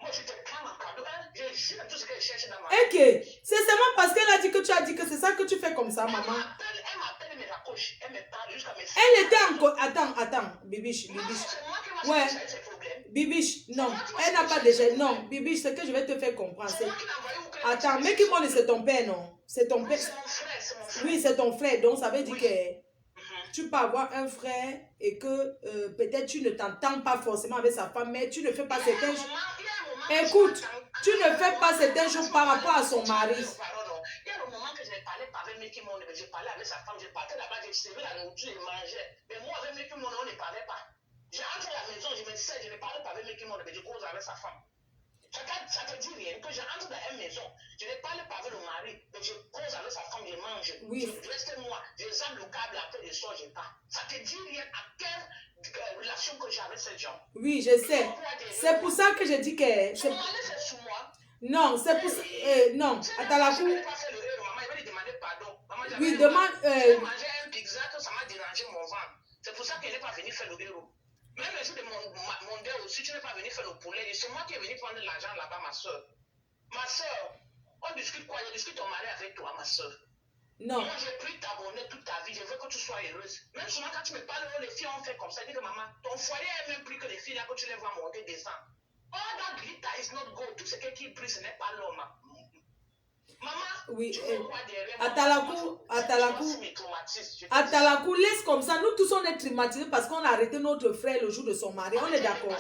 Moi, je te clame en cadeau. Je jure tout ce que je cherche dans ma vie. Ok, c'est seulement parce qu'elle a dit que tu as dit que c'est ça que tu fais comme ça, maman. Elle m'appelle, elle me raccroche. Elle me parle jusqu'à mes... Elle était encore... Attends, Bibiche. C'est moi qui Ouais. m'a cherché ces problèmes. Bibiche, non, elle n'a pas déjà... Non, Bibiche, ce que je vais te faire comprendre, C'est c'est... moi qui l'ai envoyé au crédit. Attends, mais qui monte, c'est ton père, non? C'est ton père. C'est mon frère, c'est mon frère. Oui, c'est ton frère, donc ça veut dire Oui. que tu peux avoir un frère et que peut-être tu ne t'entends pas forcément avec sa femme, mais tu ne fais pas certains... Écoute, tu ne fais pas certaines choses par rapport à son mari. Il y a le moment que je ne parlais pas avec Mickey Monde, je parlais avec sa femme, je partais là-bas, je servais la nourriture, je mangeais. Mais moi, avec Mickey Monde, on ne parlait pas. J'entre à la maison, je me sais, je ne parlais pas avec Mickey Monde, mais je cause avec sa femme. Ça te dit rien, que j'entre dans une maison, je ne parle pas avec le mari, mais je cause avec sa femme, je mange. Oui. Je reste moi, je zappe le câble, après je sors, je pars. Ça te dit rien à quel relation que j'ai avec ces gens. Oui, je sais. C'est pour ça que je dis que... Son mari, c'est sous moi. Non, c'est pour ça... non, Si Atalakou... je n'ai pas fait le héros, maman, il va lui demander pardon. Maman, Oui, demande... j'ai mangé un pizza, que ça m'a dérangé mon ventre. C'est pour ça qu'elle n'est pas venue faire le héros. Même le jour de mon deuil aussi, tu n'es pas venu faire le poulet. C'est moi qui est venu prendre l'argent là-bas, ma soeur. Ma soeur, on discute quoi? Je discute ton mari avec toi, ma soeur. Non. Moi, j'ai pris ta monnaie toute ta vie. Je veux que tu sois heureuse. Même souvent, quand tu me parles, les filles ont fait comme ça. Dis que maman, ton foyer est même plus que les filles là que tu les vois monter, descendre. All that glitter is not gold. Tout ce qui brille, ce n'est pas l'homme. Maman, oui, tu veux quoi derrière? Atalakou, laisse comme ça. Nous tous, on est traumatisés parce qu'on a arrêté notre frère le jour de son mari. On est d'accord.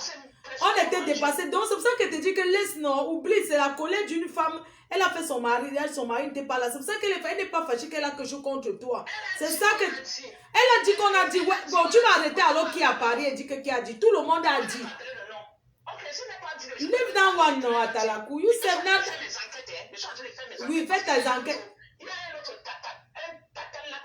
On était dépassés. Donc, c'est pour ça que je te dis que laisse, non, oublie, c'est la colère d'une femme. Elle a fait son mari n'était pas là. C'est pour ça qu'elle n'est pas fâchée qu'elle a quelque chose contre toi. C'est ça que... Elle a dit qu'on a dit, ouais, bon, tu m'as arrêté alors qui a parlé et dit que qui a dit. Tout le monde a dit. Leave that one, no, Atalakou. You said not... Oui, fais tes enquêtes. Il y a un autre tata là,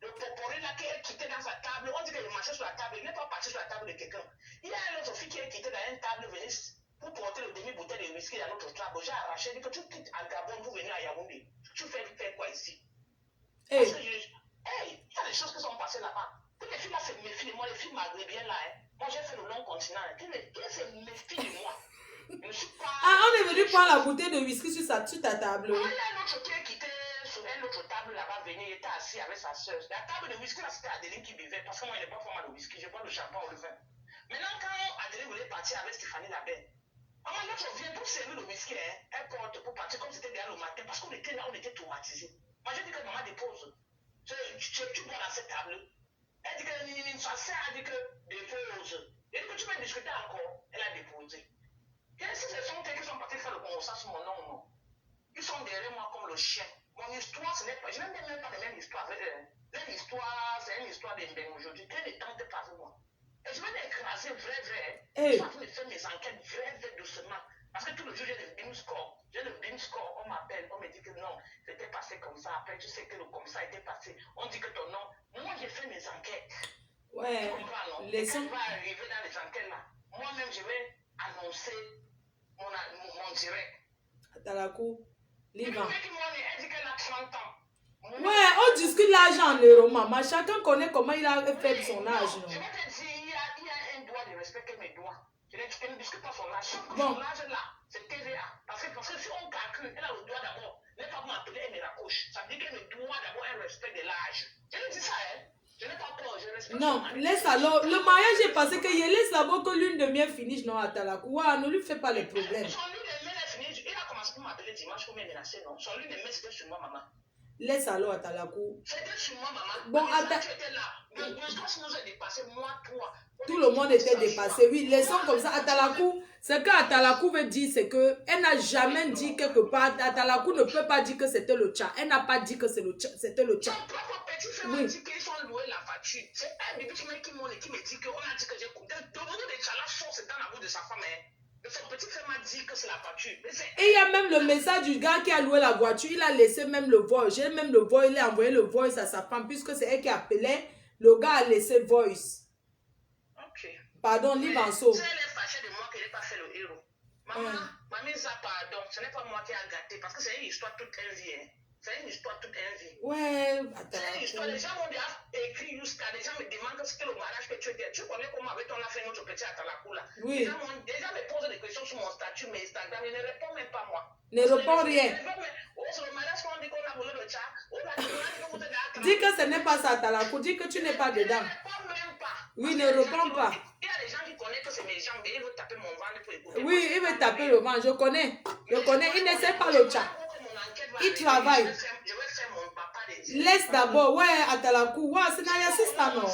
le poporé là, qui est quitté dans sa table. On dit qu'il marchait sur la table. Il n'est pas parti sur la table de quelqu'un. Il y a une autre fille qui est quittée dans une table, venue pour porter le demi-bouteille de whisky dans notre table. J'ai arraché, dit que tu quittes à Gabon pour venir à Yaoundé. Tu fais quoi ici? Hey. Parce que il y a des choses qui sont passées là-bas. Toutes les filles là se méfient de moi, les filles maghrébines là. Moi, j'ai fait le long continent. Qui se méfient de moi? Ah, on est venu prendre la bouteille de whisky sur ta table. Il y a un autre qui est quitté sur une autre table là-bas, venu, il était assis avec sa soeur. La table de whisky là, c'était Adeline qui buvait, parce que moi, il n'est pas vraiment le whisky, je bois le champagne ou le vin. Maintenant, quand Adeline voulait partir avec Stéphanie Labelle, maman, l'autre vient pour servir le whisky, hein, elle porte pour partir comme c'était derrière le matin, parce qu'on était là, on était traumatisés. Moi, j'ai dit que maman dépose. Tu bois dans cette table. Elle dit que sa sœur a dit que dépose. Elle dit que tu veux discuter encore. Elle a déposé. Qu'est-ce que ce sont qui sont partis faire le constat sur mon nom, non? Ils sont derrière moi comme le chien. Mon histoire, ce n'est pas... Je n'aime même pas la même histoire. Leur histoire, c'est une histoire d'Embeng aujourd'hui. Quel est temps de passer moi? Et je vais l'écraser vrai. Je suis en train de faire mes enquêtes vrai doucement. Parce que tout le jour, j'ai le BIM score. On m'appelle, on me dit que non, c'était passé comme ça. Après, tu sais que le comme ça était passé. On dit que ton nom. Moi, j'ai fait mes enquêtes. Ouais. Tu comprends, non? Les Et quand je vais arriver dans les enquêtes là, moi-même, je vais annoncer mon direct. Atalakou, libre. Elle dit qu'elle a 30 ans. Ouais, on discute l'argent en euros, maman. Chacun connaît comment il a fait son âge, non? Je vais te dire, il y a un droit de respect que mes droits. Je ne discute pas son âge. Bon. Son âge là, c'est TVA. Parce que si on calcule, elle a le droit d'abord. Ne pas m'appeler, elle me raccroche. Ça veut dire qu'elle me doit d'abord un respect de l'âge. Je lui dis ça, hein. Je n'ai pas peur, je respecte. Non, laisse alors. Le mariage est passé que je laisse d'abord que l'une de mienne finisse, non, Atalakou. Ouais, ne lui fais pas les problèmes. Son lune de miel est fini. Il a commencé pour m'appeler dimanche pour me menacer, non? Son lune de miel, c'était sur moi, maman. Laisse alors Atalakou. C'était sur moi, maman. Bon, tu étais là. Quand nous a dépassé, moi, toi. Tout le monde était dépassé. Oui, laissons comme ça. Atalakou, ce que Atalakou veut dire, c'est que elle n'a jamais dit quelque part. Atalakou ne peut pas dire que c'était le tcha. Elle n'a pas dit que c'était le tcha. Son propre petit frère m'a dit qu'ils ont loué la facture. C'est un bébé qui me dit qu'on a dit que j'ai coupé. De monde de tchala force dans la bouche de sa femme. Son petit frère m'a dit que c'est la facture. Et il y a même le message du gars qui a loué la voiture. Il a laissé même le voice. J'ai même le voice. Il a envoyé le voice à sa femme puisque c'est elle qui appelait. Le gars a laissé voice. Ok. Pardon, Livanso. Si elle est fâchée de moi qu'elle n'ait pas fait le héros. Maman, mamie, ça pardon. Ce n'est pas moi qui a gâté parce que c'est une histoire toute un vie. Hein. C'est une histoire toute un vie. Ouais, attends. C'est une histoire. Les gens m'ont déjà écrit jusqu'à. Les gens me demandent ce que le mariage que tu étais. Tu connais comment avec ton affaire notre petit Atalakou là. Oui. Les gens me posent des questions sur mon statut, mais Instagram, ils ne répondent même pas moi. Ne répond rien. Oh, c'est le mariage qu'on dit qu'on a volé le chat. Oh, là, dis que ce n'est pas ça, Atalakou. Dis que tu n'es pas dedans. Ne répond même pas. Oui, ne réponds pas. Il y a des gens qui connaissent que c'est mes jambes, mais ils veulent taper mon ventre pour écouter. Oui, il veut taper le ventre. Je connais. Il ne sait pas le chat. Il travaille. Je vais faire mon papa des yeux. Laisse d'abord. Ouais, Atalakou. Ouais, c'est Naya Sista, non?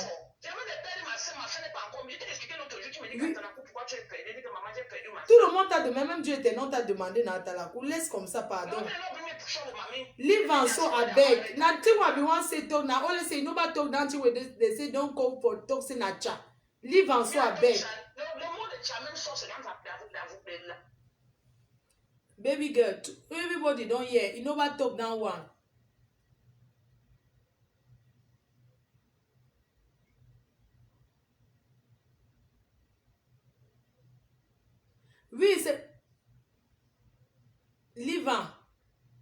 Tout le monde t'a demandé, même Dieu était non t'a demandé dans Atalakou. Laisse comme ça, pardon. Leave and so I beg. Now, thing what we want say talk now. Only say nobody talk down to they say don't go for talking at chat. Leave and so I beg. Baby girl, everybody don't hear. You nobody talk down one. Oui, c'est... Livan.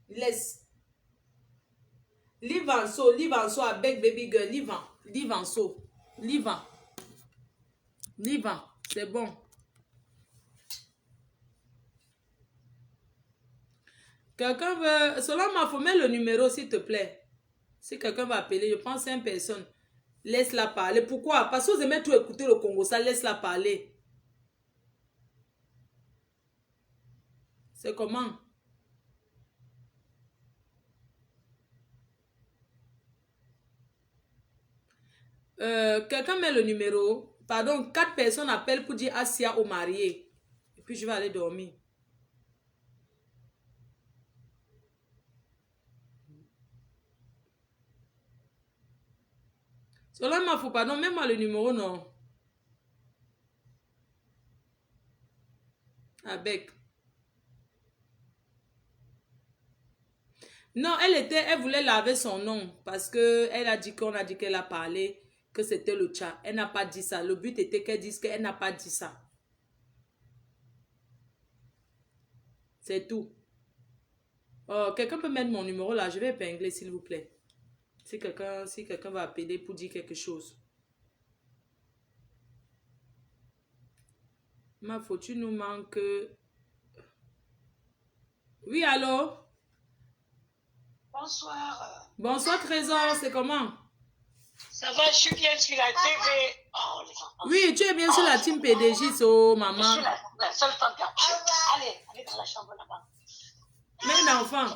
Laisse. Livan so avec baby girl. Livan so. Livan, c'est bon. Quelqu'un veut... Selon ma faut mettre le numéro, s'il te plaît. Si quelqu'un va appeler, je prends 5 personnes. Laisse-la parler. Pourquoi? Parce que vous aimez tout écouter le Congo, ça laisse-la parler. C'est comment? Quelqu'un met le numéro. Pardon, 4 personnes appellent pour dire Asia au marié. Et puis je vais aller dormir. Selon ma faut pardon, mets-moi le numéro, non. Avec. Non, elle voulait laver son nom parce que elle a dit qu'on a dit qu'elle a parlé, que c'était le chat. Elle n'a pas dit ça. Le but était qu'elle dise qu'elle n'a pas dit ça. C'est tout. Oh, quelqu'un peut mettre mon numéro là. Je vais épingler, s'il vous plaît. Si quelqu'un va appeler pour dire quelque chose. Ma photo nous manque. Oui, allô? Bonsoir. Bonsoir, Trésor. C'est comment? Ça va, je suis bien sur la TV. Oh, les enfants. Oui, tu es bien sur la team PDJ, so, maman. Je suis la seule femme qui a... Allez dans la chambre là-bas. Mais l'enfant.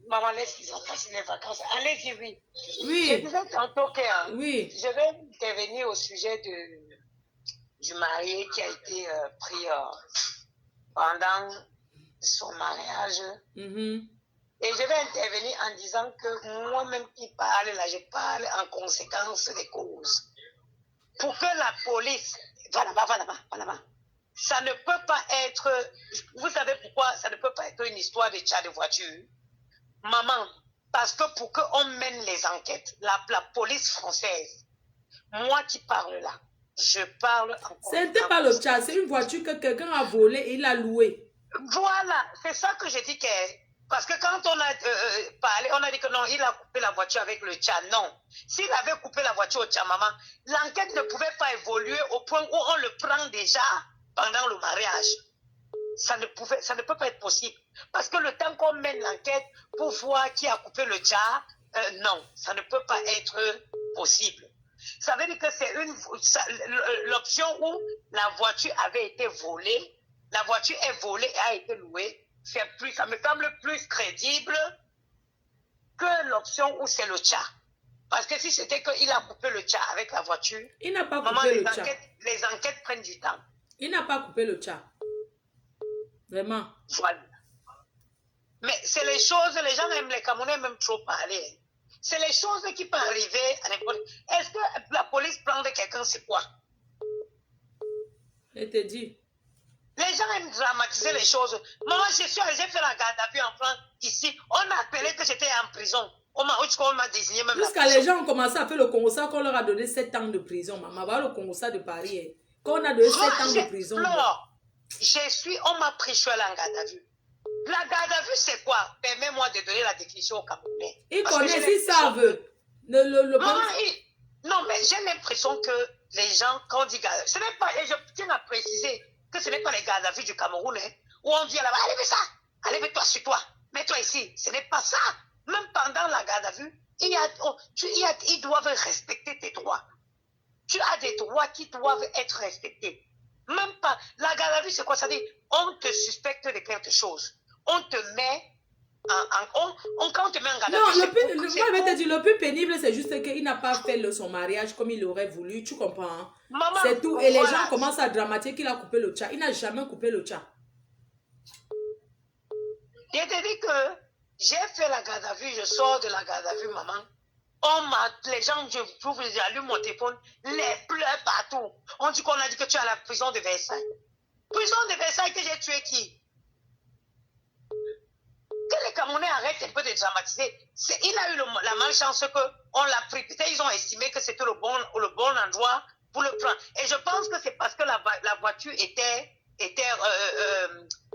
Maman, laisse les enfants, c'est les vacances. Allez-y, oui. Oui. Je disais tantôt que Oui. je vais intervenir au sujet du marié qui a été pris pendant son mariage. Et je vais intervenir en disant que moi-même qui parle, là, je parle en conséquence des causes. Pour que la police... Va là-bas. Ça ne peut pas être... Vous savez pourquoi ça ne peut pas être une histoire de chat de voiture? Maman, parce que pour qu'on mène les enquêtes, la police française, moi qui parle là, je parle en conséquence... Ce n'était pas le chat, c'est une voiture que quelqu'un a volée et il a louée. Voilà, c'est ça que je dis que... Parce que quand on a parlé, on a dit que non, il a coupé la voiture avec le tcha. Non. S'il avait coupé la voiture au tcha, maman, l'enquête ne pouvait pas évoluer au point où on le prend déjà pendant le mariage. Ça ne peut pas être possible. Parce que le temps qu'on mène l'enquête pour voir qui a coupé le tcha, non, ça ne peut pas être possible. Ça veut dire que c'est l'option où la voiture avait été volée, la voiture est volée et a été louée. Ça me semble plus crédible que l'option où c'est le tcha. Parce que si c'était qu'il a coupé le tcha avec la voiture, il n'a pas coupé le tcha. Les enquêtes prennent du temps. Il n'a pas coupé le tcha. Vraiment. Voilà. Mais c'est les choses, les gens aiment les Camerounais même trop parler. C'est les choses qui peuvent arriver à n'importe. Est-ce que la police prend de quelqu'un, c'est quoi? Je te dis. Les gens aiment dramatiser les choses. Moi, j'ai fait la garde à vue en France, ici. On a appelé que j'étais en prison. On m'a désigné même. Jusqu'à les gens ont commencé à faire le Congossa qu'on leur a donné 7 ans de prison. Maman, va le Congossa de Paris. Qu'on a donné 7 ans de prison. On m'a pris, je suis allée en garde à vue. La garde à vue, c'est quoi? Permets-moi de donner la définition au Camerounais. Ils connaissent, ils savent. Non, mais j'ai l'impression que les gens, quand on dit garde à vue, ce n'est pas, et je tiens à préciser que ce n'est pas les gardes à vue du Cameroun, où on vient là-bas, allez, fais ça, allez, mets-toi sur toi, mets-toi ici. Ce n'est pas ça. Même pendant la garde à vue, ils doivent respecter tes droits. Tu as des droits qui doivent être respectés. Même pas. La garde à vue, c'est quoi? Ça dit, on te suspecte de quelque chose. On te met quand on te met en garde à vue. Le plus pénible, c'est juste qu'il n'a pas fait son mariage comme il aurait voulu. Tu comprends? C'est tout. Et les gens commencent à dramatiser qu'il a coupé le tcha. Il n'a jamais coupé le tcha. Je te dis que j'ai fait la garde à vue, je sors de la garde à vue, maman. Les gens, j'allume mon téléphone, les pleurs partout. On dit qu'on a dit que tu es à la prison de Versailles. Prison de Versailles que j'ai tué qui? Que les Camerounais arrêtent un peu de dramatiser. Il a eu la malchance qu'on l'a pris. Peut-être ils ont estimé que c'était le bon endroit pour le prendre. Et je pense que c'est parce que la voiture était était,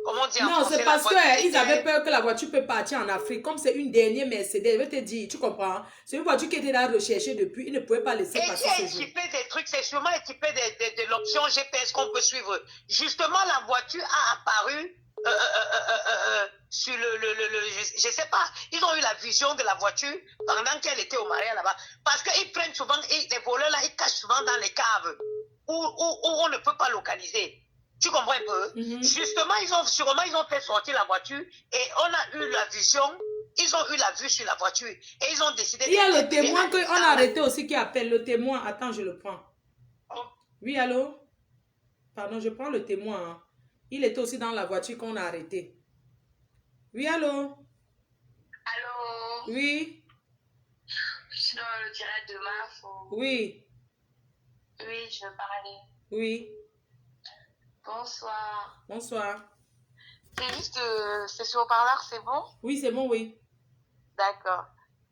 comment dire, en Non, français, c'est la parce voiture qu'ils était- avaient peur que la voiture peut partir en Afrique. Comme c'est une dernière Mercedes, je vais te dire, tu comprends? C'est une voiture qui était là recherchée depuis. Ils ne pouvaient pas laisser Et passer c'est ce jour. équipé des trucs, c'est sûrement équipé de l'option GPS qu'on peut suivre. Justement, la voiture a apparu sur je sais pas, ils ont eu la vision de la voiture pendant qu'elle était au mariage là-bas. Parce qu'ils prennent souvent, les voleurs là, ils cachent souvent dans les caves où on ne peut pas localiser. Tu comprends un peu? Justement, ils ont fait sortir la voiture et on a eu la vision, ils ont eu la vue sur la voiture et ils ont décidé... Il y a le témoin qu'on a arrêté aussi qui appelle. Le témoin, attends, je le prends. Oui, allô? Pardon, je prends le témoin. Hein. Il était aussi dans la voiture qu'on a arrêté. Oui, allô? Allô? Oui? Je suis dans le direct de Mafo. Oui. Oui, je veux parler. Oui. Bonsoir. Bonsoir. C'est juste, c'est sur haut-parleur, c'est bon? Oui, c'est bon, oui. D'accord.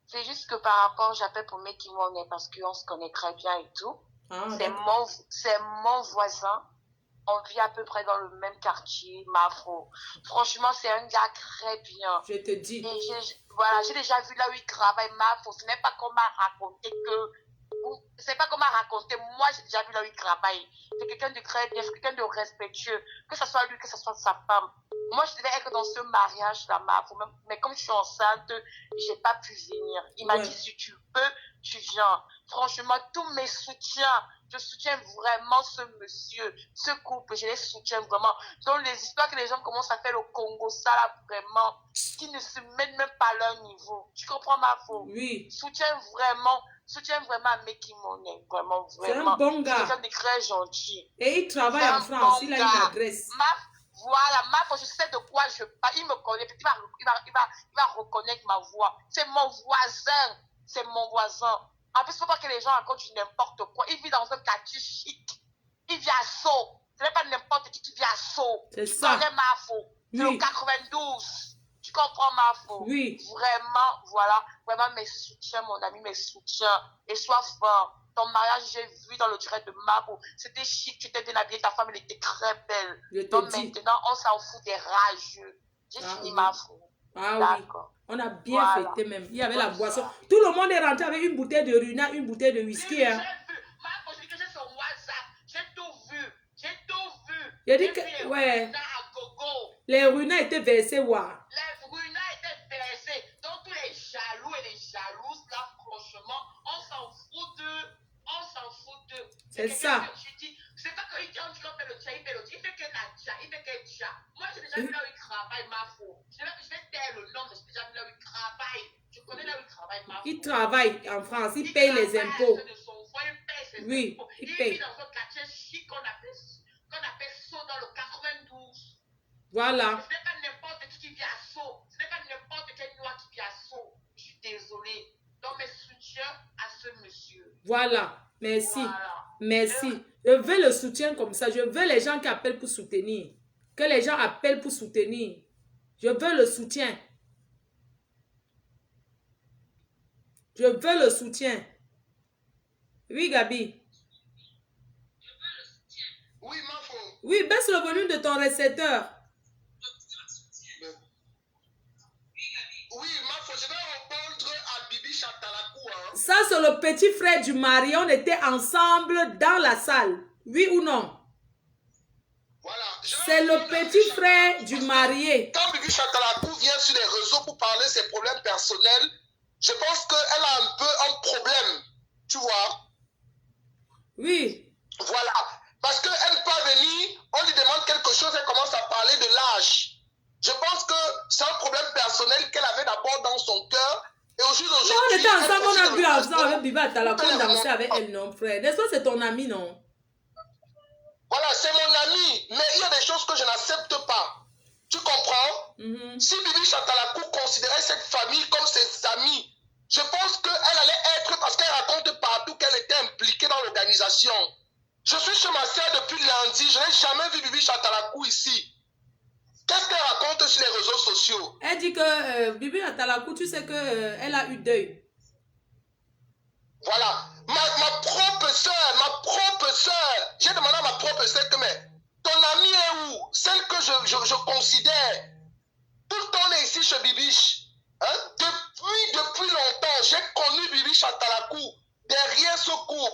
C'est juste que par rapport, j'appelle pour Meki Monet parce qu'on se connaît très bien et tout. Ah, c'est mon voisin. On vit à peu près dans le même quartier, Mafo. Franchement, c'est un gars très bien. Je te dis. Et voilà, j'ai déjà vu là où il travaille, Mafo. Ce n'est pas qu'on m'a raconté que... C'est pas qu'on m'a raconté. Moi, j'ai déjà vu là où il travaille. C'est quelqu'un de très bien, c'est quelqu'un de respectueux. Que ce soit lui, que ce soit sa femme. Moi, je devais être dans ce mariage-là, Mafo. Mais comme je suis enceinte, j'ai pas pu venir. Il m'a dit, si tu peux, tu viens. Franchement, tous mes soutiens, je soutiens vraiment ce monsieur, ce couple, je les soutiens vraiment. Donc, les histoires que les gens commencent à faire au Congo, ça là, vraiment, qui ne se mettent même pas à leur niveau. Tu comprends, Mafo? Oui. Soutiens vraiment à Meki Monet, vraiment, vraiment. C'est un bon gars. C'est quelqu'un de très gentil. Et il travaille en France, il a une adresse. Voilà, Mafo, je sais de quoi je parle. Il me connaît, il va reconnaître ma voix. C'est mon voisin. C'est mon voisin. En plus, il ne faut pas que les gens racontent du n'importe quoi. Il vit dans un quartier chic. Il vit à Sceaux. Ce n'est pas n'importe qui vit à Sceaux. C'est ça. ça. Tu connais Mafo. C'est Oui. le 92. Tu comprends, Mafo? Oui. Vraiment, voilà. Vraiment, mes soutiens, mon ami, mes soutiens. Et sois fort. Ton mariage, j'ai vu dans le direct de Mafo. C'était chic. Tu étais bien habillée. Ta femme, elle était très belle. Je te Donc dis. maintenant, on s'en fout des rageux. J'ai fini, oui. Mafo. Ah d'accord. Oui. On a bien fêté même. Il y avait la boisson. Tout le monde est rentré avec une bouteille de Runa, une bouteille de whisky. Hein. J'ai tout vu. Il a dit que, ouais. Les Runa étaient versés, ouais. Les Runa étaient versés. Donc tous les jaloux et les jalouses, là, franchement, on s'en fout d'eux. C'est ça. C'est pas qu'il dit on dit qu'on fait le tcha, il fait que Natcha, il fait que tcha. Moi, j'ai déjà vu là où il travaille, Mafo. Je vais taire le nom, mais j'ai déjà vu là où il travaille. Je connais là où il travaille, Mafo. Il travaille en France, il paye les impôts. Oui, il paye. vit dans un quartier chic qu'on appelle Sceaux dans le 92. Voilà. Ce n'est pas n'importe qui vit à Sceaux. Ce n'est pas n'importe quel noir qui vit à Sceaux. Je suis désolée. Donc mes soutiens à ce monsieur. Voilà. Merci. Voilà. Merci. Je veux le soutien comme ça. Je veux les gens qui appellent pour soutenir. Que les gens appellent pour soutenir. Je veux le soutien. Je veux le soutien. Oui, Gabi. Oui, Mafo. Oui, baisse le volume de ton récepteur. Oui, Mafo, je vais répondre à Bibi Chatalakou. Hein. Ça, c'est le petit frère du mari. On était ensemble dans la salle. Oui ou non? Voilà. C'est le petit frère du marié. Quand Bibi Chatalakou vient sur les réseaux pour parler de ses problèmes personnels, je pense qu'elle a un peu un problème. Tu vois? Oui. Voilà. Parce qu'elle ne peut pas venir, on lui demande quelque chose, elle commence à parler de l'âge. Je pense que c'est un problème personnel qu'elle avait d'abord dans son cœur. Et au jour d'aujourd'hui, on était ensemble, on a bu ensemble avec Bibi Atala, on dansait avec elle, non, frère. N'est-ce pas, c'est ton ami, non? Voilà, c'est mon ami. Mais il y a des choses que je n'accepte pas. Tu comprends? Si Bibi Chatalakou considérait cette famille comme ses amis, je pense qu'elle allait être, parce qu'elle raconte partout qu'elle était impliquée dans l'organisation. Je suis chez ma soeur depuis lundi, je n'ai jamais vu Bibi Chatalakou ici. Qu'est-ce qu'elle raconte sur les réseaux sociaux? Elle dit que Bibi Atalakou, tu sais qu'elle a eu deuil. Voilà. Ma propre soeur, j'ai demandé à ma propre soeur que, mais ton amie est où? Celle que je considère. Tout le temps, on est ici chez Bibiche. Hein? Depuis longtemps, j'ai connu Bibiche à Talakou, derrière ce couple.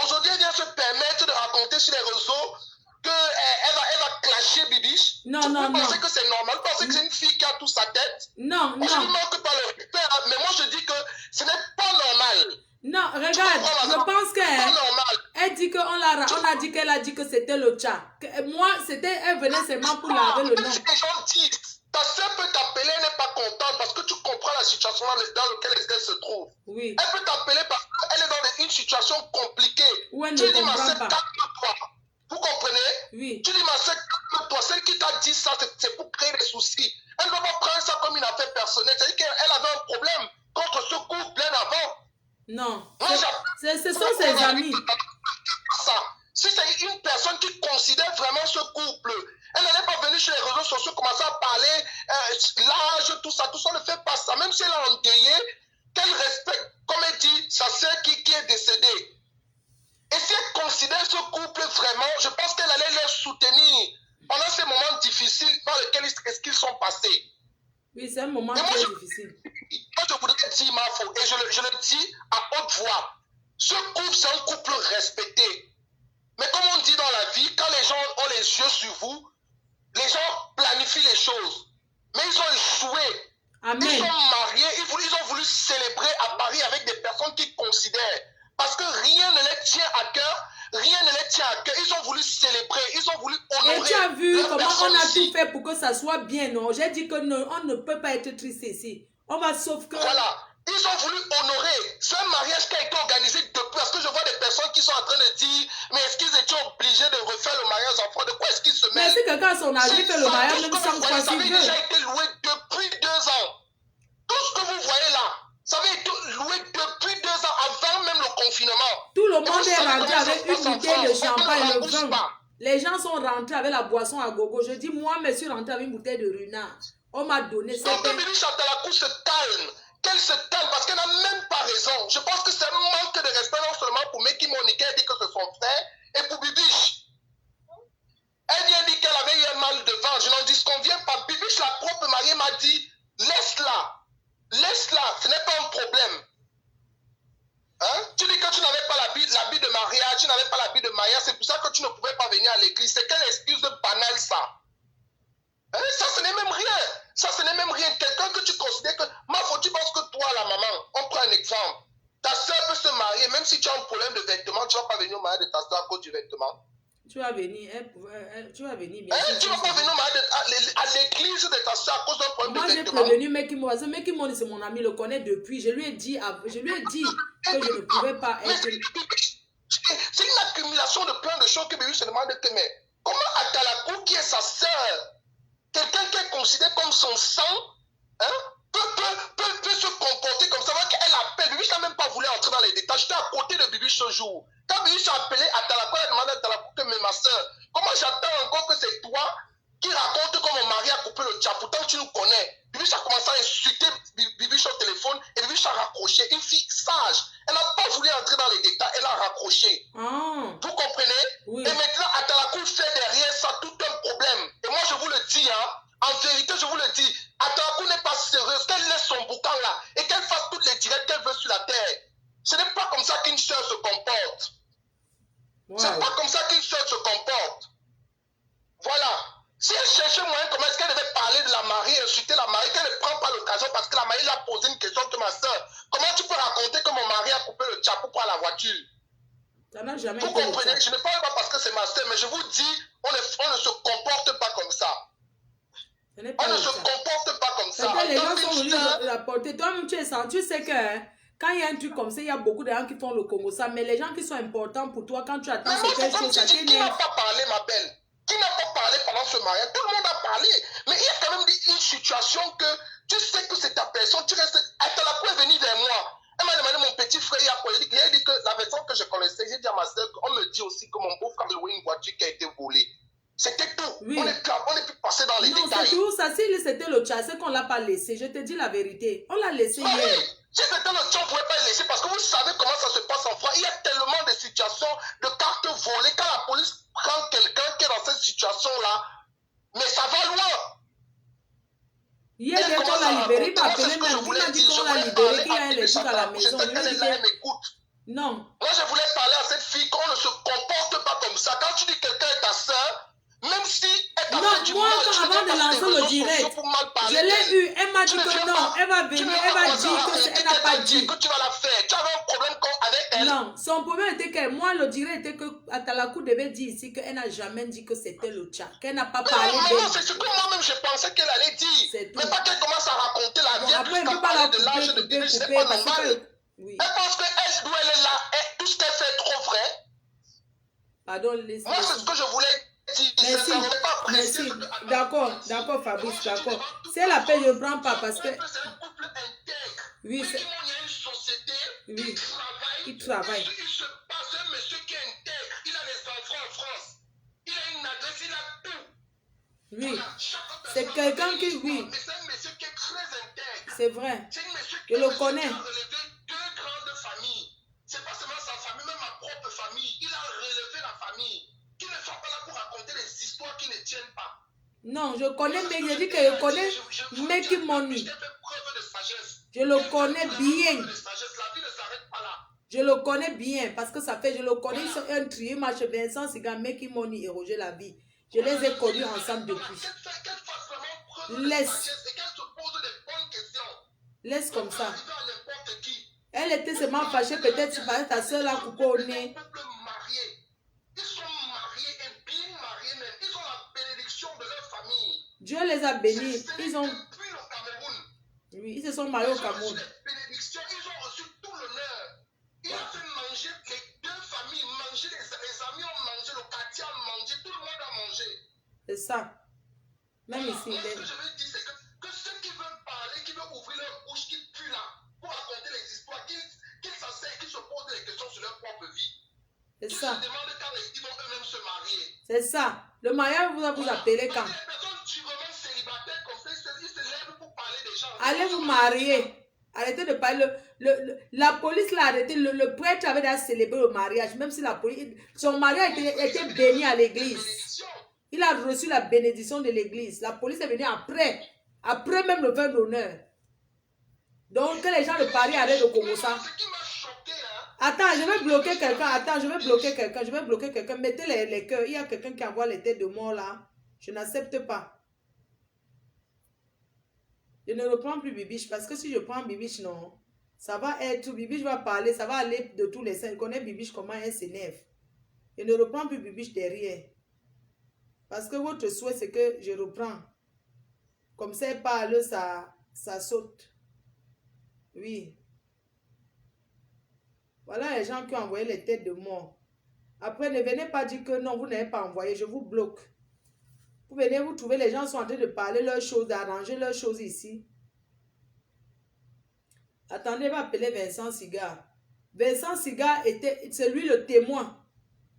Aujourd'hui, elle vient se permettre de raconter sur les réseaux qu'elle va clasher Bibiche. Non. Vous pensez que c'est normal? Vous pensez que c'est une fille qui a tout sa tête? Non. Je ne manque pas le respect, mais moi je dis que ce n'est pas normal. Non, regarde, je pense qu'elle dit qu'on a dit qu'elle a dit que c'était le chat. Moi, elle venait seulement pour laver le nom. Les gens disent, ta soeur peut t'appeler, elle n'est pas contente parce que tu comprends la situation dans laquelle elle se trouve. Oui. Elle peut t'appeler parce qu'elle est dans une situation compliquée. Où elle tu ne dis, ma comprend soeur, pas. calme-toi. Vous comprenez? Oui. Tu dis, ma soeur, calme-toi. Celle qui t'a dit ça, c'est pour créer des soucis. Elle ne va pas prendre ça comme une affaire personnelle. C'est-à-dire qu'elle avait un problème contre ce couple bien avant. Non. Moi, Ce sont ses amis. Si c'est une personne qui considère vraiment ce couple, elle n'allait pas venir sur les réseaux sociaux commencer à parler l'âge, tout ça ne fait pas ça. Même si elle est endeuillée, qu'elle respecte, comme elle dit, sa sœur qui est décédée. Et si elle considère ce couple vraiment, je pense qu'elle allait leur soutenir pendant ces moments difficiles par lesquels ils sont passés. Oui, c'est un moment très difficile. Moi, je voudrais dire, Mafo, et je le dis à haute voix, ce couple, c'est un couple respecté. Mais comme on dit dans la vie, quand les gens ont les yeux sur vous, les gens planifient les choses. Mais ils ont échoué. Amen. Ils sont mariés, ils ont voulu célébrer à Paris avec des personnes qui considèrent. Parce que rien ne les tient à cœur. Ils ont voulu célébrer, ils ont voulu honorer. Et tu as vu comment on a ici. tout fait pour que ça soit bien, non? J'ai dit que non, on ne peut pas être triste ici. On va sauf que... Voilà. Ils ont voulu honorer ce mariage qui a été organisé depuis. Parce que je vois des personnes qui sont en train de dire, mais est-ce qu'ils étaient obligés de refaire le mariage en France? De quoi est-ce qu'ils se mettent? Mais si quelqu'un a son âge, il fait le mariage même 100 fois ça avait s'il veut. déjà été loué depuis 2 ans. Tout ce que vous voyez là, ça avait été loué depuis 2 ans, avant même le confinement. Tout le monde est rentré avec une bouteille de champagne, le vin. Les gens sont rentrés avec la boisson à gogo. Je dis, moi, je suis rentré avec une bouteille de runard. On m'a donné ça. Donc, Bibiche à Talakou se calme. Qu'elle se calme parce qu'elle n'a même pas raison. Je pense que c'est un manque de respect non seulement pour Meki Monica, elle dit que c'est son frère, et pour Bibiche. Elle vient dire qu'elle avait eu un mal de ventre. Je n'en disconviens pas. Bibiche, la propre mariée, m'a dit, laisse-la. Laisse-la, ce n'est pas un problème. Hein? Tu dis que tu n'avais pas l'habit de mariage, tu n'avais pas l'habit de mariage, c'est pour ça que tu ne pouvais pas venir à l'église. C'est quelle excuse banale ça? Hein? Ça, ce n'est même rien. Ça, ce n'est même rien. Quelqu'un que tu considères que... tu penses que toi, la maman, on prend un exemple. Ta soeur peut se marier, même si tu as un problème de vêtements, tu ne vas pas venir au mariage de ta soeur à cause du vêtement. Tu vas venir, tu vas venir. Bien tu ne vas pas venir à l'église de ta soeur à cause d'un problème de vêtements. Moi, j'ai prévenu Mekimo. Mekimo, c'est mon ami, il le connaît depuis. Je lui ai dit que je ne pouvais pas être... C'est une accumulation de plein de choses que Bibi se demande que, mais comment Atalakou, qui est sa soeur, quelqu'un qui est considéré comme son sang, hein, peut se comporter comme ça? Elle appelle. Bibi n'a même pas voulu entrer dans les détails. J'étais à côté de Bibi ce jour. Quand Bibi s'est appelé Atalakou, elle a demandé à Atalakou que, mais ma soeur, comment j'attends encore que c'est toi qui raconte que mon mari a coupé le tchap? Pourtant, tu nous connais. Bibi a commencé à insulter Bibi au téléphone et Bibi a raccroché. Une fille sage. Elle n'a pas voulu entrer dans les détails. Elle a raccroché. Vous comprenez? Oui. Et maintenant, Atalakou fait derrière ça tout un problème. Et moi, je vous le dis, hein, en vérité, je vous le dis, Atalakou n'est pas sérieuse. Qu'elle laisse son boucan là et qu'elle fasse toutes les directs qu'elle veut sur la terre. Ce n'est pas comme ça qu'une soeur se comporte. Wow. C'est pas comme ça qu'une soeur se comporte. Voilà. Si elle cherchait moyen, comment est-ce qu'elle devait parler de la mariée, insulter la mariée, qu'elle ne prend pas l'occasion parce que la mariée lui a posé une question que ma soeur, comment tu peux raconter que mon mari a coupé le chapeau pour la voiture? Ça n'a jamais vous comprenez? Je ne parle pas parce que c'est ma soeur, mais je vous dis, on ne se comporte pas comme ça. On ne se comporte pas comme ça. Les gens sont venus rapporter. Toi-même, tu sais que quand il y a un truc comme ça, il y a beaucoup de gens qui font le Congo ça, mais les gens qui sont importants pour toi, quand tu attends quelque chose, ça t'énerve. Qui n'a pas parlé, ma belle? Qui n'a pas parlé pendant ce mariage? Tout le monde a parlé. Mais il y a quand même une situation que tu sais que c'est ta personne. Tu restes. Atalakou est venue vers moi. Elle m'a demandé mon petit frère. Il a dit que la personne que je connaissais, j'ai dit à ma soeur, on me dit aussi que mon beau-frère a loué une voiture qui a été volée. C'était tout. Oui. On est plus passé dans les détails. Non, c'est tout. Ça, si c'était le chat, c'est qu'on ne l'a pas laissé. Je te dis la vérité. On l'a laissé hier. Si c'était le chat, on ne pouvait pas le laisser parce que vous savez comment ça se passe en France. Il y a tellement de situations de cartes volées. Quand la police prend quelqu'un qui est dans cette situation trucs à la Chantal, maison. j'espère Je qu'elle lui est dis là, que elle m'écoute. non. Moi, je voulais parler à cette fille qu'on ne se comporte pas comme ça. Quand tu dis que quelqu'un est ta soeur, même si elle t'a fait du Non, moi, mal, quand tu ne avant viens de pas sur les lancer le réseaux sociaux direct, pour mal je parler l'ai d'elle. eu. Elle m'a Tu dit ne que viens non, pas, elle va tu venir, ne viens elle pas va commencer à dire que raconter elle n'a qu'elle pas t'a dit dit. que tu vas la faire. Tu avais un problème avec elle. Non, son problème était que moi, le direct était que Atalakou devait dire ici qu'elle n'a jamais dit que c'était le chat, qu'elle n'a pas parlé Mais d'elle. non, c'est ce que moi-même je pensais qu'elle allait dire. C'est tout. Mais pas qu'elle commence à raconter la Bon, vie après, elle ne jusqu'à peut pas la parler de l'âge de couper, Bibi, c'est couper, pas parce normal. que... Oui. Elle pense que d'où elle est là, tout ce qu'elle fait est trop vrai. Pardon, laisse. Moi, c'est ce que je voulais dire. Merci, Ça n'avait pas apprécié merci. ce que... D'accord, Fabrice, d'accord. Si elle appelle, je ne prends pas parce que... C'est un couple intègre. Oui, Oui, c'est... il y a une société Oui, qui il travaille. Il se passe un monsieur qui est intègre. Il a les enfants en France. Il a une adresse, il a tout. Oui, Voilà, chaque c'est personne quelqu'un a une qui... histoire, Oui, mais c'est un monsieur qui est très intègre. c'est vrai. C'est un monsieur Je le qui connais. a relevé 2 grandes familles. C'est pas seulement sa famille, même ma propre famille. Il a relevé la famille. Qui ne sont pas là pour raconter des histoires qui ne tiennent pas. Non, je connais, mais je dis que je connais Meki Money. Je le connais bien. Je le connais bien parce que ça fait, je le connais, ils sont un trio, match Vincent Siga, Meki Money et Roger Lavi. Je les ai connus ensemble depuis. Laisse comme ça. Elle était seulement fâchée peut-être si par ta soeur l'a coupé au nez. Ils sont mariés et bien mariés même. Ils ont la bénédiction de leur famille. Dieu les a bénis. Ils ont... Depuis le Cameroun. Oui, ils se sont mariés au Cameroun. Ils ont reçu tout l'honneur. Ils ont fait manger les 2 familles, manger les amis ont mangé, le quartier a mangé, tout le monde a mangé. C'est ça. Même ici. Ce que je veux dire, c'est que ceux qui veulent parler, qui veulent ouvrir leur bouche, qui puent là, pour raconter les histoires, qu'ils s'asseyent, qu'ils se posent des questions sur leur propre vie. C'est Ils ça. se demandent quand ils vont eux-mêmes se marier. C'est ça. Le mariage, vous appelez quand? Les personnes durement célibataires comme ça, ils se lèvent pour parler des gens. Allez vous marier. Arrêtez de parler. La police l'a arrêté. Le prêtre avait déjà célébré le mariage. Même si la police... Son mariage était béni à l'église. Il a reçu la bénédiction de l'église. La police est venue après. Après même le vin d'honneur. Donc, que les gens de Paris arrêtent de commencer. Attends, je vais bloquer quelqu'un. Attends, je vais bloquer quelqu'un. Je vais bloquer quelqu'un. Mettez les cœurs. Il y a quelqu'un qui envoie les têtes de mort là. Je n'accepte pas. Je ne reprends plus Bibiche parce que si je prends Bibiche, non. Ça va être... Bibiche va parler. Ça va aller de tous les sens. Je connais Bibiche comment elle s'énerve. Je ne reprends plus Bibiche derrière. Parce que votre souhait, c'est que je reprends. Comme ça, elle parle, ça saute. Oui. Voilà les gens qui ont envoyé les têtes de mort. Après, ne venez pas dire que non, vous n'avez pas envoyé. Je vous bloque. Vous venez, vous trouvez, les gens sont en train de parler leurs choses, d'arranger leurs choses ici. Attendez, va appeler Vincent Siga. Vincent Siga était, c'est lui le témoin.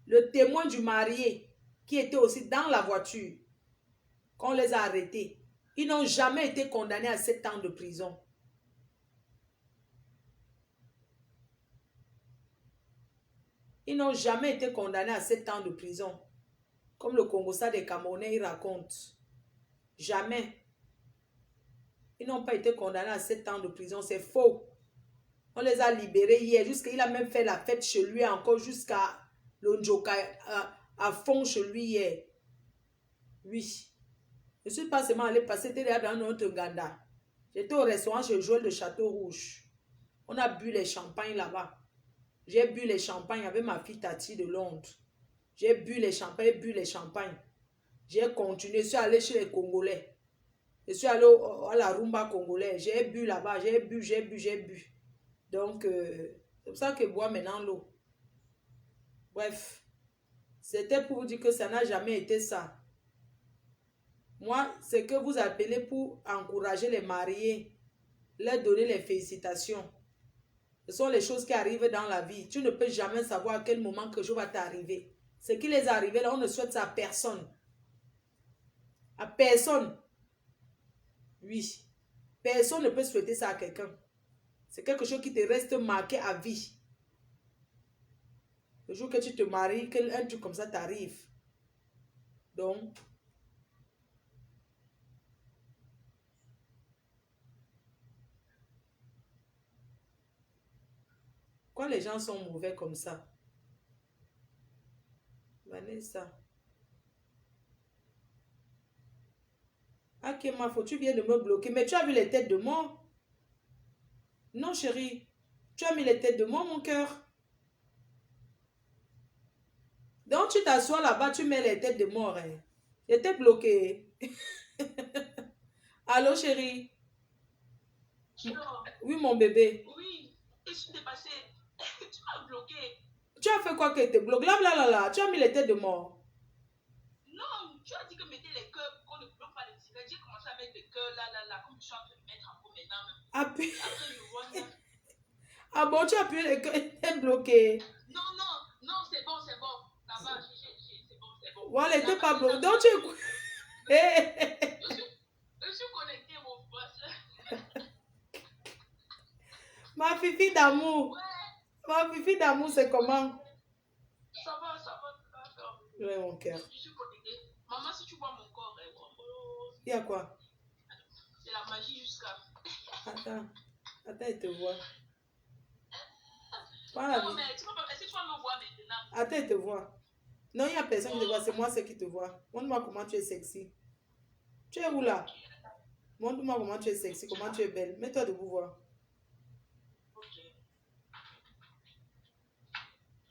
Le témoin du marié qui était aussi dans la voiture. Qu'on les a arrêtés. Ils n'ont jamais été condamnés à 7 ans de prison. Ils n'ont jamais été condamnés à 7 ans de prison. Comme le Congossa des Camerounais, il raconte. Jamais. Ils n'ont pas été condamnés à 7 ans de prison. C'est faux. On les a libérés hier. Il a même fait la fête chez lui encore jusqu'à l'Onjoka à fond chez lui hier. Oui. Je ne suis pas seulement allé passer déjà dans notre Ganda. J'étais au restaurant chez Joël de Château Rouge. On a bu les champagnes là-bas. J'ai bu les champagnes avec ma fille Tati de Londres. J'ai bu les champagnes, J'ai continué. Je suis allé chez les Congolais. Je suis allé à la rumba congolaise. J'ai bu là-bas. J'ai bu. Donc, c'est pour ça que je bois maintenant l'eau. Bref. C'était pour vous dire que ça n'a jamais été ça. Moi, c'est que vous appelez pour encourager les mariés, leur donner les félicitations. Ce sont les choses qui arrivent dans la vie. Tu ne peux jamais savoir à quel moment quelque chose va t'arriver. Ce qui les est arrivé là, on ne souhaite ça à personne. À personne. Oui. Personne ne peut souhaiter ça à quelqu'un. C'est quelque chose qui te reste marqué à vie. Le jour que tu te maries, qu'un truc comme ça t'arrive. Donc, Pourquoi les gens sont mauvais comme ça? Vanessa. Ok, ma faute, tu viens de me bloquer. Mais tu as vu les têtes de mort? Non, chérie. Tu as mis les têtes de mort, mon cœur. Donc, tu t'assois là-bas, tu mets les têtes de mort. Hein. J'étais bloquée. Allô, chérie? Alors, Oui, mon bébé. oui, je suis dépassée. Tu m'as bloqué. Tu as fait quoi que te bloque? Là, là, là, là. Tu as mis les têtes de mort. Non, tu as dit que mettez les cœurs, qu'on ne bloque pas les cigarettes. J'ai commencé à mettre les cœurs là, là, là, comme je suis en train de mettre en cours maintenant. Appuie. Après, je vois ça. Ah bon, tu as appuyé les cœurs, t'es bloqué. Non, non, non, c'est bon, c'est bon. Ça va, c'est bon, c'est bon. Voilà, t'es pas bloqué. Donc, tu es... Je suis connectée, mon pote. Ma fifi d'amour. Ouais, Ma fifi d'amour, c'est comment? ça va, ça va. Oui, mon cœur. Je suis connectée. Maman, si tu vois mon corps, Il y a quoi? c'est la magie jusqu'à. Attends, il te voit. Voilà. Non, mais est-ce que tu vas me voir maintenant? Attends, il te voit. Non, il n'y a personne qui te voit, c'est moi qui te vois. Montre-moi comment tu es sexy. Tu es où là? Montre-moi comment tu es sexy, comment tu es belle. Mets-toi debout voir. Ok.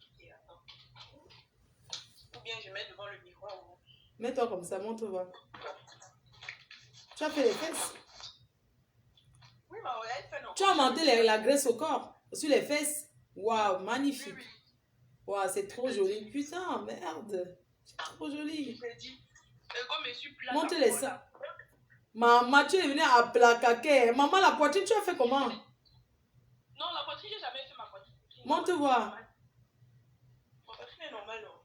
Ok, attends. Ou bien je mets devant le miroir. Mets-toi comme ça, montre-moi. Tu as fait les fesses? Oui, mais elle fait non. Tu as monté la graisse au corps, sur les fesses. Waouh, magnifique. Oui. Waouh, c'est trop joli. Putain, merde. C'est trop joli. Je dis, comme je suis plate. Montre les seins. Maman, tu es venue à plaquer. Maman, la poitrine, tu as fait comment? Non, la poitrine, j'ai jamais fait ma poitrine. Montre voir. Ma poitrine est normale, non?